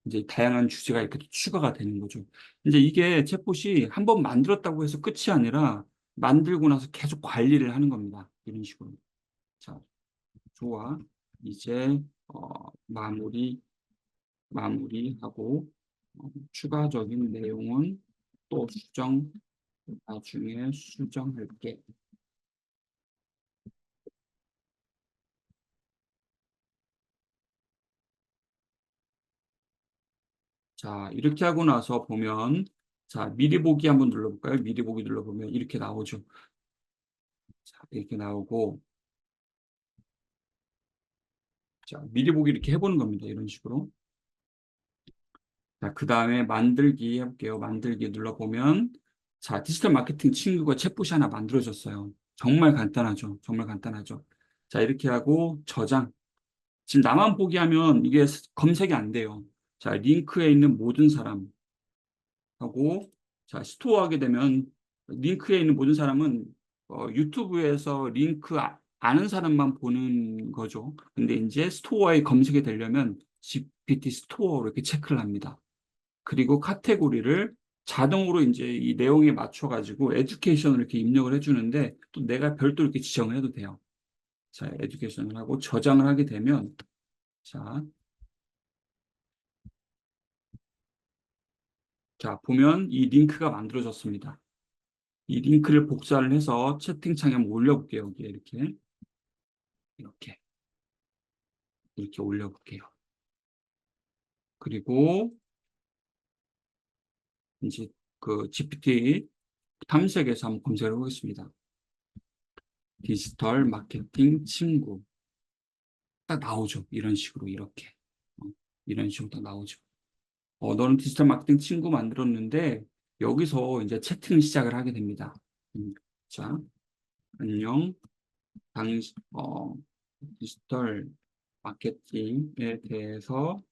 이제 다양한 주제가 이렇게 또 추가가 되는 거죠. 이제 이게 챗봇이 한번 만들었다고 해서 끝이 아니라 만들고 나서 계속 관리를 하는 겁니다. 이런 식으로. 자, 좋아. 이제 마무리하고 추가적인 내용은 또 나중에 수정할게. 자, 이렇게 하고 나서 보면, 자, 미리 보기 한번 눌러볼까요? 미리 보기 눌러보면 이렇게 나오죠. 자, 이렇게 나오고, 자, 미리 보기 이렇게 해보는 겁니다. 이런 식으로. 자, 그 다음에 만들기 해볼게요. 만들기 눌러보면, 자, 디지털 마케팅 친구가 챗봇이 하나 만들어졌어요. 정말 간단하죠. 정말 간단하죠. 자, 이렇게 하고 저장. 지금 나만 보기 하면 이게 검색이 안 돼요. 자, 링크에 있는 모든 사람 하고, 자, 스토어 하게 되면 링크에 있는 모든 사람은 유튜브에서 링크 아는 사람만 보는 거죠. 근데 이제 스토어에 검색이 되려면 GPT 스토어로 이렇게 체크를 합니다. 그리고 카테고리를 자동으로 이제 이 내용에 맞춰가지고 에듀케이션을 이렇게 입력을 해주는데 또 내가 별도로 이렇게 지정을 해도 돼요. 자, 에듀케이션을 하고 저장을 하게 되면 자, 보면 이 링크가 만들어졌습니다. 이 링크를 복사를 해서 채팅창에 한번 올려볼게요. 여기에 이렇게 올려볼게요. 그리고 이제 그 GPT 탐색에서 한번 검색을 해보겠습니다. 디지털 마케팅 친구. 딱 나오죠. 이런 식으로 이런 식으로 딱 나오죠. 너는 디지털 마케팅 친구 만들었는데 여기서 이제 채팅 시작을 하게 됩니다. 자, 안녕. 디지털 마케팅에 대해서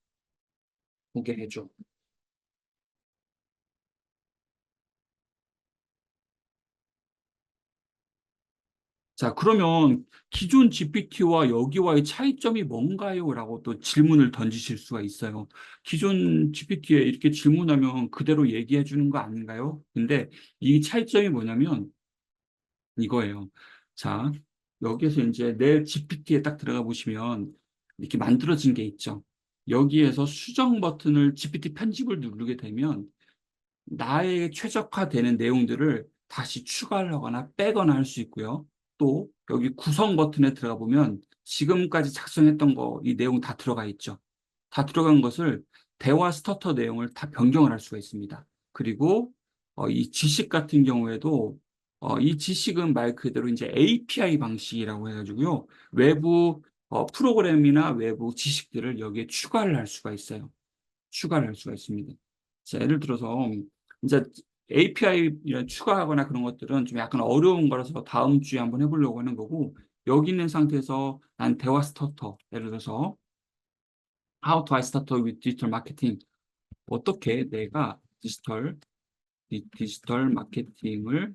소개해줘. 자, 그러면 기존 GPT와 여기와의 차이점이 뭔가요? 라고 또 질문을 던지실 수가 있어요. 기존 GPT에 이렇게 질문하면 그대로 얘기해 주는 거 아닌가요? 근데 이 차이점이 뭐냐면 이거예요. 자, 여기에서 이제 내 GPT에 딱 들어가 보시면 이렇게 만들어진 게 있죠. 여기에서 수정 버튼을 GPT 편집을 누르게 되면 나에게 최적화되는 내용들을 다시 추가를 하거나 빼거나 할 수 있고요. 또 여기 구성 버튼에 들어가 보면 지금까지 작성했던 거 이 내용 다 들어가 있죠. 다 들어간 것을 대화 스타터 내용을 다 변경을 할 수가 있습니다. 그리고 이 지식 같은 경우에도 이 지식은 말 그대로 이제 API 방식이라고 해가지고요. 외부 프로그램이나 외부 지식들을 여기에 추가를 할 수가 있어요. 추가를 할 수가 있습니다. 자, 예를 들어서 이제 API 추가하거나 그런 것들은 좀 약간 어려운 거라서 다음 주에 한번 해보려고 하는 거고 여기 있는 상태에서 난 대화 스타터 예를 들어서 How do I start with digital marketing? 어떻게 내가 디지털 마케팅을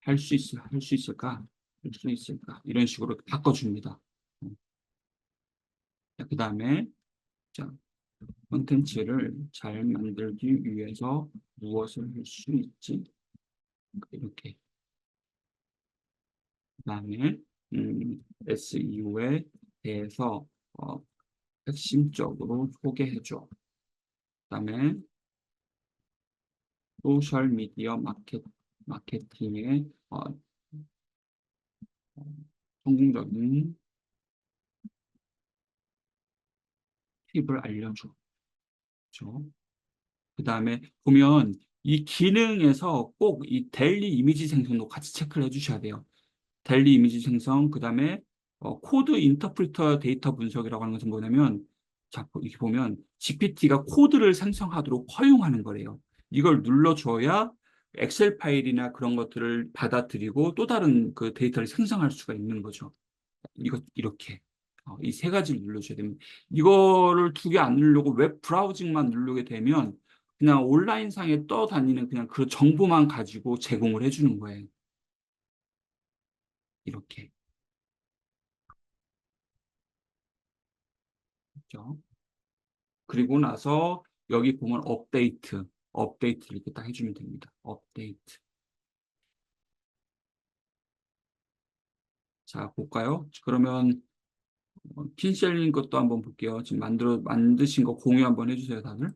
할 수 있을까? 이런 식으로 바꿔줍니다. 그 다음에 자, 콘텐츠를 잘 만들기 위해서 무엇을 할 수 있지? 이렇게. 그 다음에 SEO에 대해서 핵심적으로 소개해줘. 그 다음에 소셜미디어 마케팅의 성공적인 팁을 알려줘. 그렇죠? 그 다음에 보면 이 기능에서 꼭 이 데일리 이미지 생성도 같이 체크를 해주셔야 돼요. 데일리 이미지 생성, 그 다음에 코드 인터프리터 데이터 분석이라고 하는 것은 뭐냐면 자, 이렇게 보면 GPT가 코드를 생성하도록 허용하는 거래요. 이걸 눌러줘야 엑셀 파일이나 그런 것들을 받아들이고 또 다른 그 데이터를 생성할 수가 있는 거죠. 이렇게 이 세 가지를 눌러줘야 됩니다. 이거를 두 개 안 누르고 웹 브라우징만 누르게 되면 그냥 온라인상에 떠다니는 그냥 그 정보만 가지고 제공을 해주는 거예요. 이렇게. 그렇죠? 그리고 나서 여기 보면 업데이트 이렇게 딱 해주면 됩니다. 업데이트. 자, 볼까요? 그러면 킨셀링 것도 한번 볼게요. 지금 만드신 거 공유 한번 해주세요, 다들.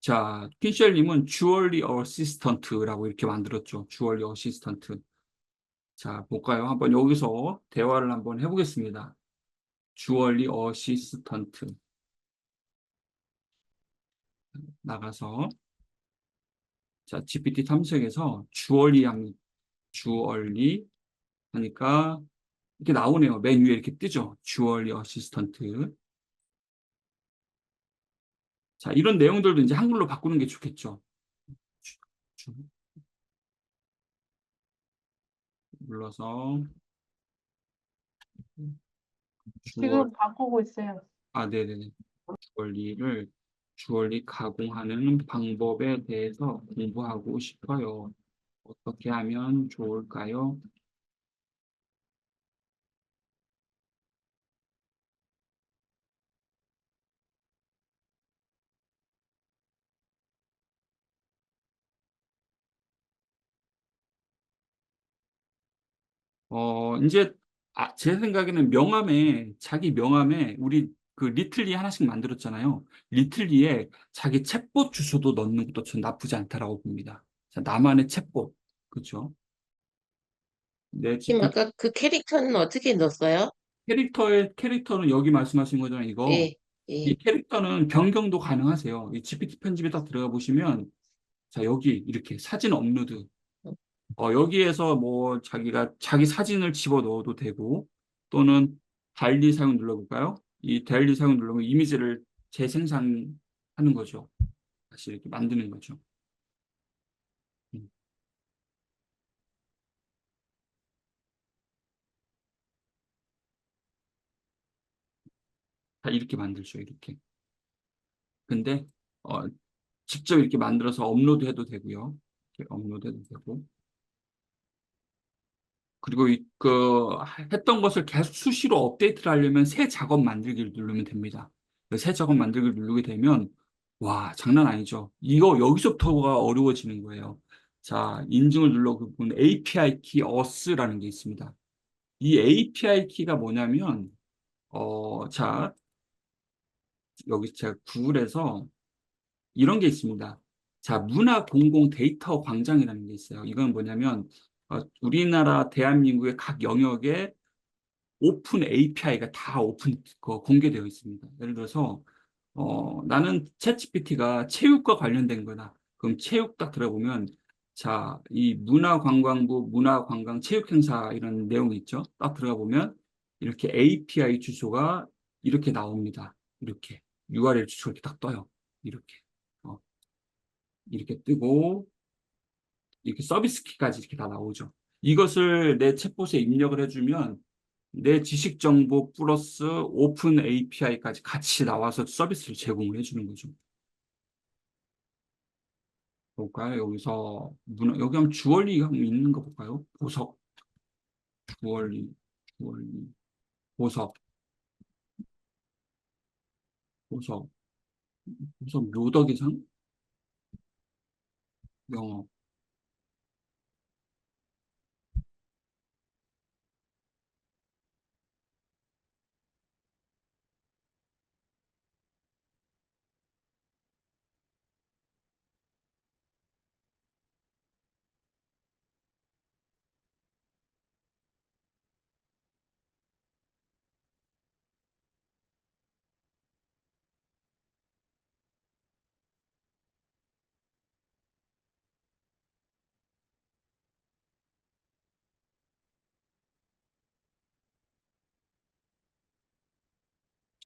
자, 킨셀님은 주얼리 어시스턴트라고 이렇게 만들었죠. 주얼리 어시스턴트. 자, 볼까요? 한번 여기서 대화를 한번 해보겠습니다. 주얼리 어시스턴트. 나가서 자, GPT 탐색에서 주얼리 하니까 이렇게 나오네요. 맨 위에 이렇게 뜨죠. 주얼리 어시스턴트. 자, 이런 내용들도 이제 한글로 바꾸는 게 좋겠죠. 주- 눌러서 지금 바꾸고 있어요. 네네네. 주얼리 가공하는 방법에 대해서 공부하고 싶어요. 어떻게 하면 좋을까요? 이제, 제 생각에는 자기 명함에, 우리 그 리틀리 하나씩 만들었잖아요. 리틀리에 자기 챗봇 주소도 넣는 것도 전 나쁘지 않다라고 봅니다. 자, 나만의 챗봇. 그죠? 내 지금 그 아까 그 캐릭터는 어떻게 넣었어요? 캐릭터는 여기 말씀하신 거잖아요, 이거. 예, 이 예. 캐릭터는 변경도 가능하세요. 이 GPT 편집에 딱 들어가 보시면, 자, 여기 이렇게 사진 업로드. 여기에서 뭐 자기가 자기 사진을 집어 넣어도 되고 또는 달리 사용 눌러볼까요? 이 달리 사용 누르면 이미지를 재생산하는 거죠. 다시 이렇게 만드는 거죠. 음. 다 이렇게 만들죠. 이렇게. 근데 직접 이렇게 만들어서 업로드해도 되고요. 이렇게 업로드해도 되고. 그리고 했던 것을 계속 수시로 업데이트를 하려면 새 작업 만들기를 누르면 됩니다. 새 작업 만들기를 누르게 되면, 와, 장난 아니죠. 이거 여기서부터가 어려워지는 거예요. 자, 인증을 눌러 그 부분 API 키 us라는 게 있습니다. 이 API 키가 뭐냐면, 자, 여기 제가 구글에서 이런 게 있습니다. 자, 문화 공공 데이터 광장이라는 게 있어요. 이건 뭐냐면, 우리나라 대한민국의 각 영역에 오픈 API가 다 공개되어 있습니다. 예를 들어서, 나는 챗GPT가 체육과 관련된 거다. 그럼 체육 딱 들어보면, 자, 이 문화관광부 문화관광체육행사 이런 내용이 있죠. 딱 들어가 보면, 이렇게 API 주소가 이렇게 나옵니다. 이렇게. URL 주소 이렇게 딱 떠요. 이렇게. 어, 이렇게 뜨고, 이렇게 서비스 키까지 이렇게 다 나오죠. 이것을 내 챗봇에 입력을 해주면 내 지식 정보 플러스 오픈 API까지 같이 나와서 서비스를 제공을 해주는 거죠. 볼까요? 여기서 여기 하면 주얼리 하면 있는 거 볼까요? 보석, 주얼리, 보석, 보석, 보석 묘덕이상 영어.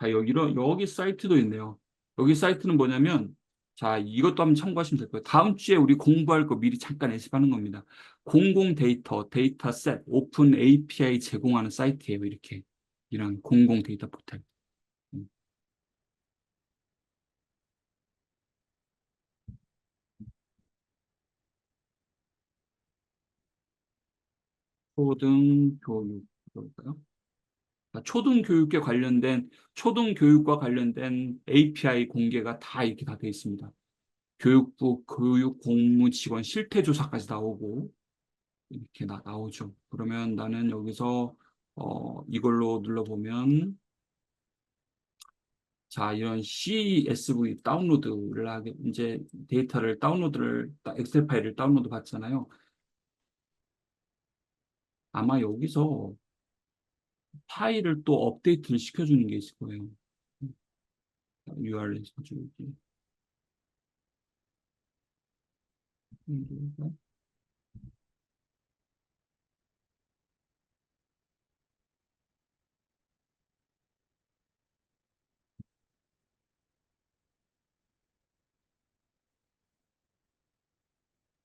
자, 여기 사이트도 있네요. 여기 사이트는 뭐냐면, 자, 이것도 한번 참고하시면 될 거예요. 다음 주에 우리 공부할 거 미리 잠깐 예습하는 겁니다. 공공 데이터셋, 오픈 API 제공하는 사이트예요. 이렇게. 이런 공공 데이터 포털. 음. 초등교육, 볼까요? 초등교육과 관련된 API 공개가 다 이렇게 다 돼 있습니다. 교육부 교육 공무 직원 실태 조사까지 나오고 이렇게 나오죠. 그러면 나는 여기서 이걸로 눌러보면 자, 이런 CSV 다운로드를 하게 이제 데이터를 엑셀 파일을 다운로드 받잖아요. 아마 여기서 파일을 또 업데이트를 시켜주는 게 있을 거예요. URL 해주기.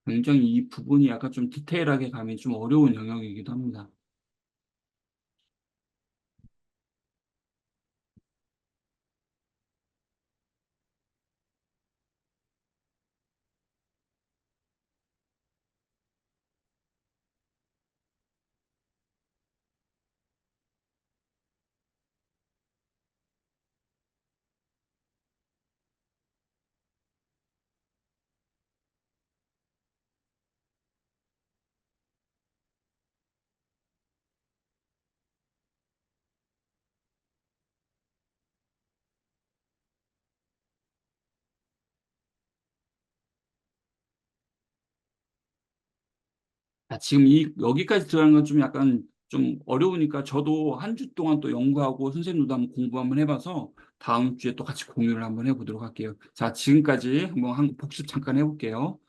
굉장히 이 부분이 약간 좀 디테일하게 가면 좀 어려운 영역이기도 합니다. 지금 여기까지 들어가는 건 좀 약간 좀 어려우니까 저도 한 주 동안 또 연구하고 선생님도 한번 공부 한번 해봐서 다음 주에 또 같이 공유를 한번 해보도록 할게요. 자, 지금까지 한번 복습 잠깐 해볼게요.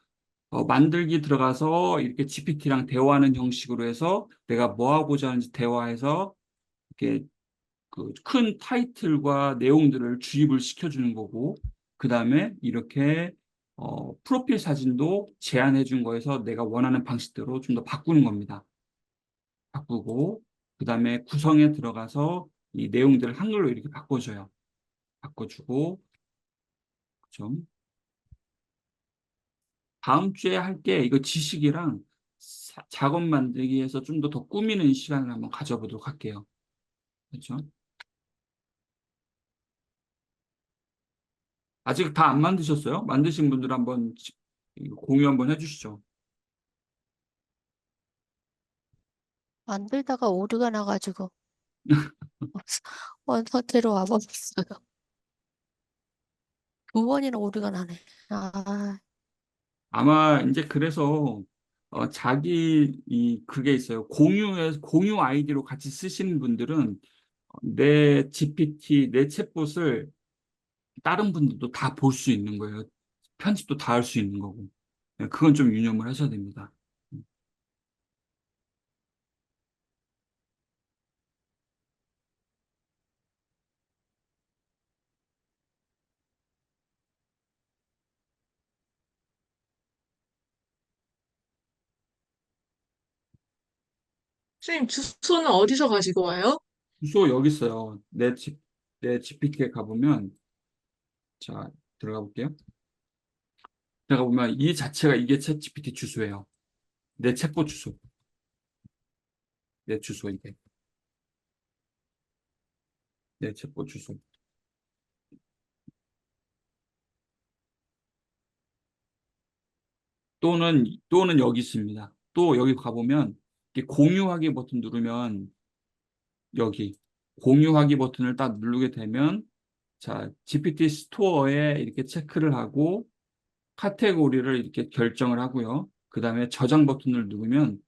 만들기 들어가서 이렇게 GPT랑 대화하는 형식으로 해서 내가 뭐 하고자 하는지 대화해서 이렇게 그 큰 타이틀과 내용들을 주입을 시켜주는 거고, 그 다음에 이렇게 프로필 사진도 제안해 준 거에서 내가 원하는 방식대로 좀 더 바꾸는 겁니다. 바꾸고, 그 다음에 구성에 들어가서 이 내용들을 한글로 이렇게 바꿔줘요. 바꿔주고, 좀 다음 주에 할게 이거 지식이랑 작업 만들기에서 좀 더 꾸미는 시간을 한번 가져보도록 할게요. 그렇죠? 아직 다 안 만드셨어요? 만드신 분들 한번 공유 한번 해주시죠. 만들다가 오류가 나가지고 원서대로 와버렸어요. 2번이나 오류가 나네. 아, 아마 이제 그래서 그게 있어요. 공유 아이디로 같이 쓰시는 분들은 내 GPT, 내 챗봇을 다른 분들도 다 볼 수 있는 거예요. 편집도 다 할 수 있는 거고. 네, 그건 좀 유념을 하셔야 됩니다. 선생님, 주소는 어디서 가지고 와요? 주소 여기 있어요. 내 GPT에 가보면, 자, 들어가 볼게요. 들어가 보면 이 자체가 이게 챗 GPT 주소예요. 내 챗봇 주소. 내 주소 이게. 내 챗봇 주소. 또는 여기 있습니다. 또 여기 가보면 이렇게 공유하기 버튼 누르면 여기 공유하기 버튼을 딱 누르게 되면 자, GPT 스토어에 이렇게 체크를 하고 카테고리를 이렇게 결정을 하고요. 그 다음에 저장 버튼을 누르면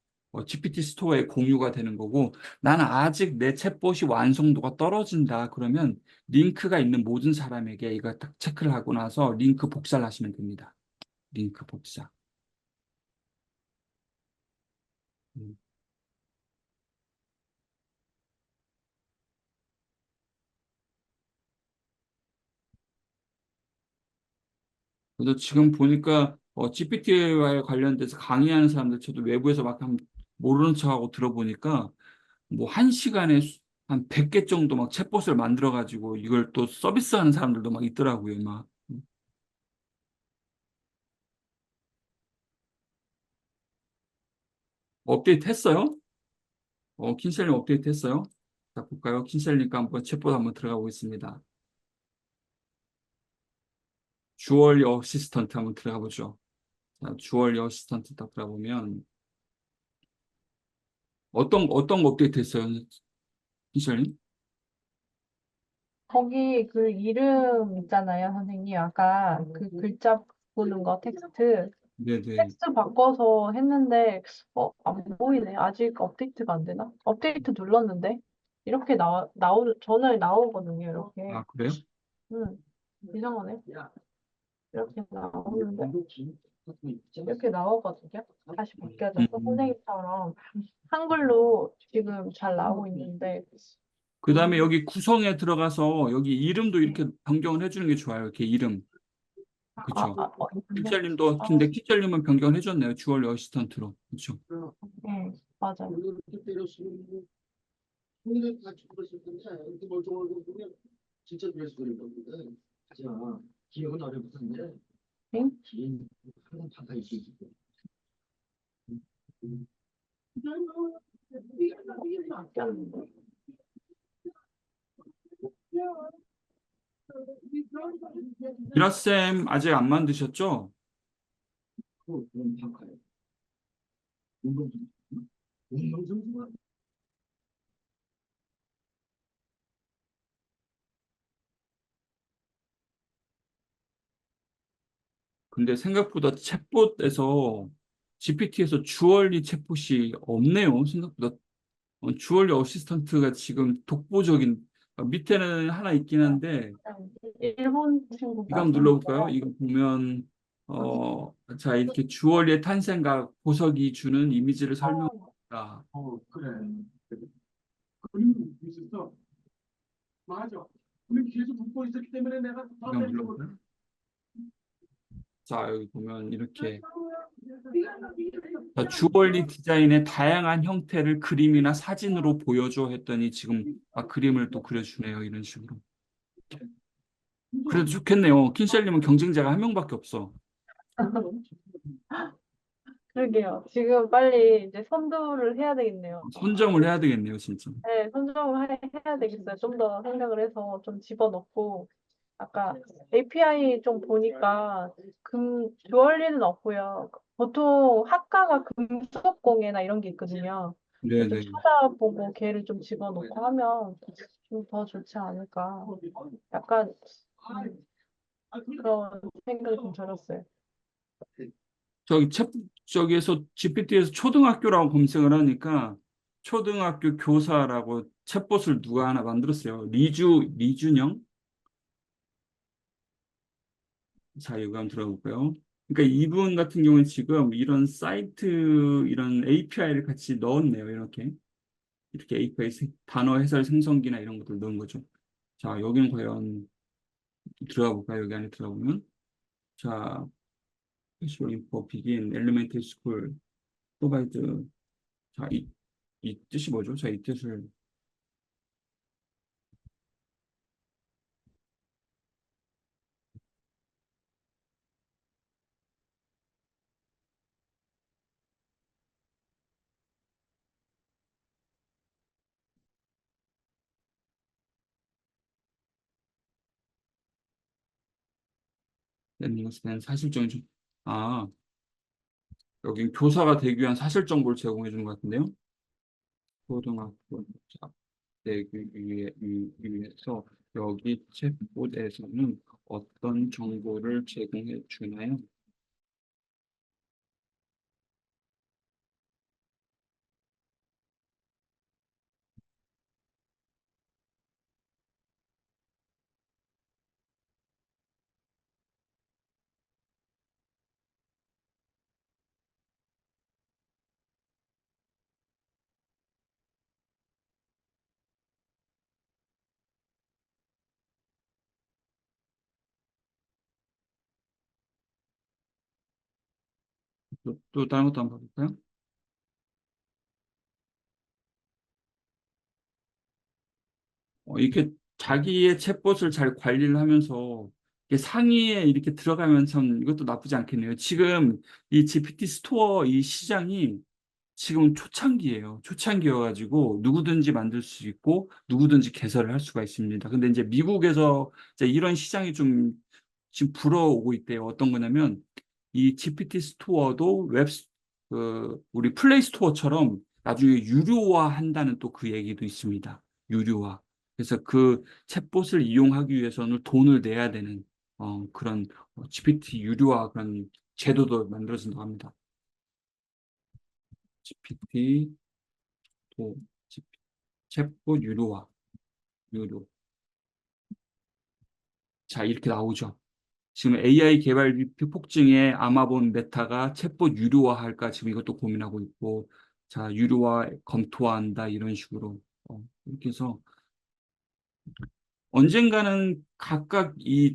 GPT 스토어에 공유가 되는 거고 나는 아직 내 챗봇이 완성도가 떨어진다. 그러면 링크가 있는 모든 사람에게 이거 딱 체크를 하고 나서 링크 복사를 하시면 됩니다. 링크 복사. 음. 그래서 지금 보니까 GPT와 관련돼서 강의하는 사람들 저도 외부에서 막 모르는 척하고 들어보니까 뭐 한 시간에 한 100개 정도 막 챗봇을 만들어 가지고 이걸 또 서비스하는 사람들도 막 있더라고요. 막 업데이트 했어요? 킨셀링 업데이트 했어요? 자, 볼까요? 킨셀링과 한번 챗봇 한번 들어가 보겠습니다. 주얼리 어시스턴트 한번 들어가 보죠. 자, 주얼리 어시스턴트 딱 들어가 보면 어떤 거 업데이트 했어요? 킨셀링? 거기 그 이름 있잖아요, 선생님. 아까 그 글자 보는 거 텍스트. 네네. 텍스트 바꿔서 했는데, 안 보이네. 아직 업데이트가 안 되나? 업데이트 눌렀는데. 이렇게 전화에 나오거든요, 이렇게. 아, 그래요? 이상하네. 이렇게 나오는데. 이렇게 나오거든요. 다시 바뀌어져서 선생님처럼 한글로 지금 잘 나오고 있는데, 그 다음에 여기 구성에 들어가서 여기 이름도 이렇게 변경을 해주는 게 좋아요. 이렇게 이름. 그쵸? 근데 킨셀님은 변경을 해줬네요. 주얼리 어시스턴트로. 그쵸? 네, 맞아요. 응? 바뀌었는데. 미라쌤 아직 안 만드셨죠? 근데 생각보다 챗봇에서 GPT에서 주얼리 챗봇이 없네요. 생각보다 주얼리 어시스턴트가 지금 독보적인 밑에는 하나 있긴 한데 일본 이거 친구가 한번 눌러볼까요? 이거 보면 자 이렇게 주얼리의 탄생과 보석이 주는 이미지를 설명합니다. 이거 한번 눌러볼까요? 자 여기 보면 이렇게 자, 주얼리 디자인의 다양한 형태를 그림이나 사진으로 보여줘 했더니 지금 그림을 또 그려주네요. 이런 식으로. 그래도 좋겠네요. 킨셀님은 경쟁자가 한 명밖에 없어. 그러게요. 지금 빨리 이제 선두를 해야 되겠네요. 선점을 해야 되겠네요, 진짜. 네, 선정을 해야 되겠어요. 좀 더 생각을 해서 좀 집어넣고, 아까 API 좀 보니까 주얼리는 없고요. 보통 학과가 금속공예나 이런 게 있거든요. 그래서 네네. 좀 찾아보고 걔를 좀 집어넣고 하면 좀 더 좋지 않을까. 약간 그런 생각이 좀 들었어요. 저기에서 GPT에서 초등학교라고 검색을 하니까 초등학교 교사라고 챗봇을 누가 하나 만들었어요. 리준영? 자, 이거 한번 들어볼까요? 그러니까 이분 같은 경우는 지금 이런 사이트, 이런 API를 같이 넣었네요. 이렇게 API 단어 해설 생성기나 이런 것들 넣은 거죠. 자, 여기는 과연 들어가 볼까요? 여기 안에 들어가 보면. 자, Visual Info, Begin, Elementary School, Provide. 자, 이 뜻이 뭐죠? 자, 이 뜻을. 사실적인, 아, 여기 교사가 되기 위한 사실 정보를 제공해 주는 것 같은데요. 초등학교 되기 위해서 여기 챗봇에서는 어떤 정보를 제공해 주나요? 또 다른 것도 한번 볼까요? 이렇게 자기의 챗봇을 잘 관리를 하면서 이렇게 상위에 이렇게 들어가면 참 이것도 나쁘지 않겠네요. 지금 이 GPT 스토어 이 시장이 지금은 초창기예요. 초창기여가지고 누구든지 만들 수 있고 누구든지 개설을 할 수가 있습니다. 근데 이제 미국에서 이제 이런 시장이 좀 지금 불어오고 있대요. 어떤 거냐면 이 GPT 스토어도 우리 플레이 스토어처럼 나중에 유료화한다는 또 그 얘기도 있습니다. 유료화. 그래서 그 챗봇을 이용하기 위해서는 돈을 내야 되는 그런 GPT 유료화 그런 제도도 만들어진다고 합니다. GPT 또 챗봇 유료화, 유료. 자, 이렇게 나오죠. 지금 AI 개발비 폭증에 아마존 메타가 챗봇 유료화할까 지금 이것도 고민하고 있고, 자, 유료화 검토한다 이런 식으로 이렇게 해서 언젠가는 각각 이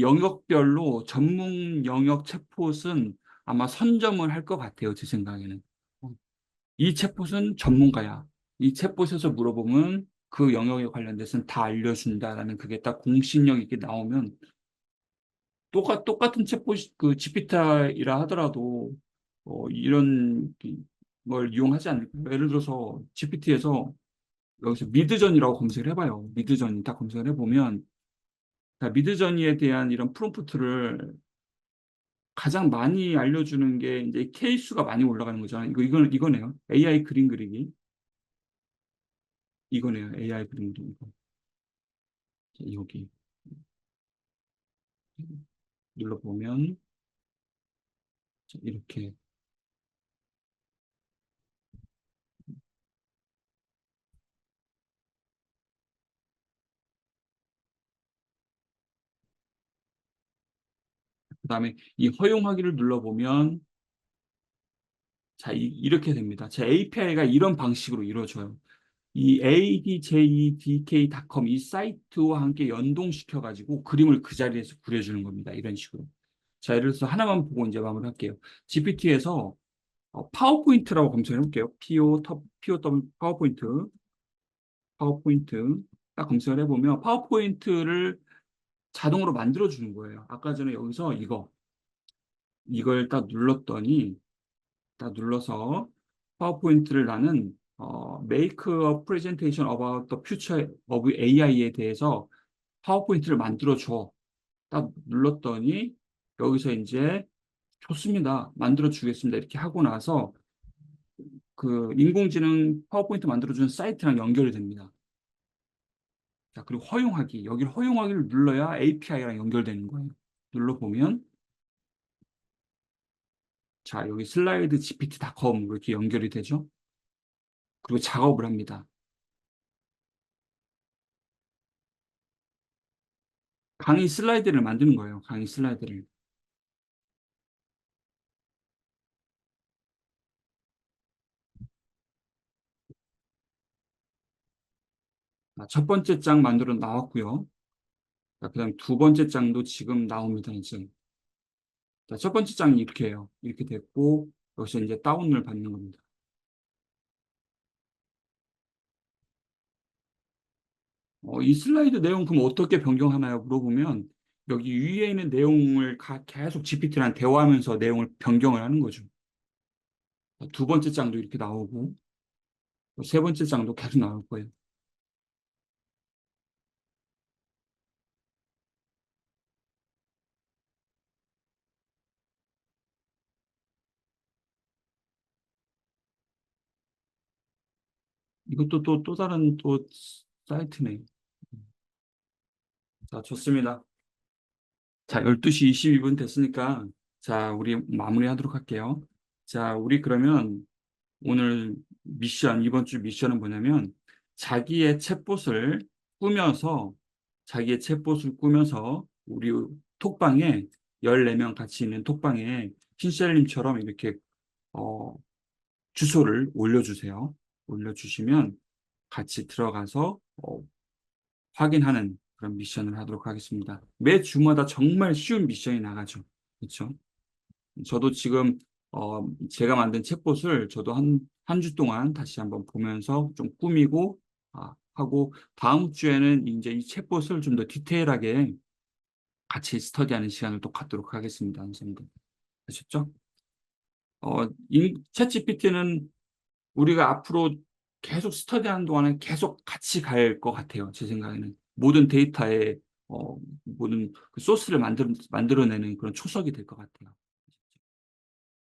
영역별로 전문 영역 챗봇은 아마 선점을 할 것 같아요. 제 생각에는. 이 챗봇은 전문가야. 이 챗봇에서 물어보면 그 영역에 관련돼서는 다 알려준다라는 그게 딱 공신력 있게 나오면 똑같은 챗봇이 그 GPT이라 하더라도 이런 걸 이용하지 않을까. 예를 들어서 GPT에서 여기서 미드전이라고 검색을 해봐요. 미드전이 딱 검색을 해보면 미드전이에 대한 이런 프롬프트를 가장 많이 알려주는 게 이제 케이수가 많이 올라가는 거잖아요. 이거네요. AI 그림 그리기. 이거네요. AI 그림 그리기. 여기 눌러보면 이렇게 그다음에 이 허용하기를 눌러보면 자, 이렇게 됩니다. 제 API가 이런 방식으로 이루어져요. 이 adjedk.com 이 사이트와 함께 연동시켜가지고 그림을 그 자리에서 그려주는 겁니다. 이런 식으로. 자, 예를 들어서 하나만 보고 이제 마무리할게요. GPT에서 파워포인트라고 검색해 볼게요. 파워포인트. 파워포인트. 딱 검색을 해보면 파워포인트를 자동으로 만들어주는 거예요. 아까 전에 여기서 이걸 딱 눌러서 파워포인트를 나는 make a presentation about the future of AI에 대해서 파워포인트를 만들어줘. 딱 눌렀더니 여기서 이제 좋습니다. 만들어 주겠습니다. 이렇게 하고 나서 그 인공지능 파워포인트 만들어주는 사이트랑 연결이 됩니다. 자, 그리고 허용하기. 여기를 허용하기를 눌러야 API랑 연결되는 거예요. 눌러보면 자, 여기 슬라이드 gpt.com 이렇게 연결이 되죠. 그리고 작업을 합니다. 강의 슬라이드를 만드는 거예요. 강의 슬라이드를. 첫 번째 장 만들어 나왔고요. 그다음 두 번째 장도 지금 나옵니다. 이제. 자, 첫 번째 장이 이렇게 해요. 이렇게 됐고 여기서 이제 다운을 받는 겁니다. 이 슬라이드 내용 그럼 어떻게 변경하나요? 물어보면 여기 위에 있는 내용을 계속 GPT랑 대화하면서 내용을 변경을 하는 거죠. 두 번째 장도 이렇게 나오고 세 번째 장도 계속 나올 거예요. 이것도 또 다른 또 사이트네. 자, 좋습니다. 자, 12시 22분 됐으니까 자, 우리 마무리하도록 할게요. 자, 우리 그러면 오늘 이번 주 미션은 뭐냐면 자기의 챗봇을 꾸며서 우리 톡방에 14명 같이 있는 톡방에 흰셀님처럼 이렇게 주소를 올려주세요. 올려주시면 같이 들어가서 확인하는 그런 미션을 하도록 하겠습니다. 매 주마다 정말 쉬운 미션이 나가죠. 그렇죠? 저도 지금 제가 만든 챗봇을 저도 한 주 동안 다시 한번 보면서 좀 꾸미고 하고 다음 주에는 이제 이 챗봇을 좀 더 디테일하게 같이 스터디하는 시간을 또 갖도록 하겠습니다. 선생님들. 아셨죠? 챗GPT는 우리가 앞으로 계속 스터디하는 동안은 계속 같이 갈 것 같아요. 제 생각에는. 모든 데이터의 모든 그 소스를 만들어내는 그런 초석이 될 것 같아요.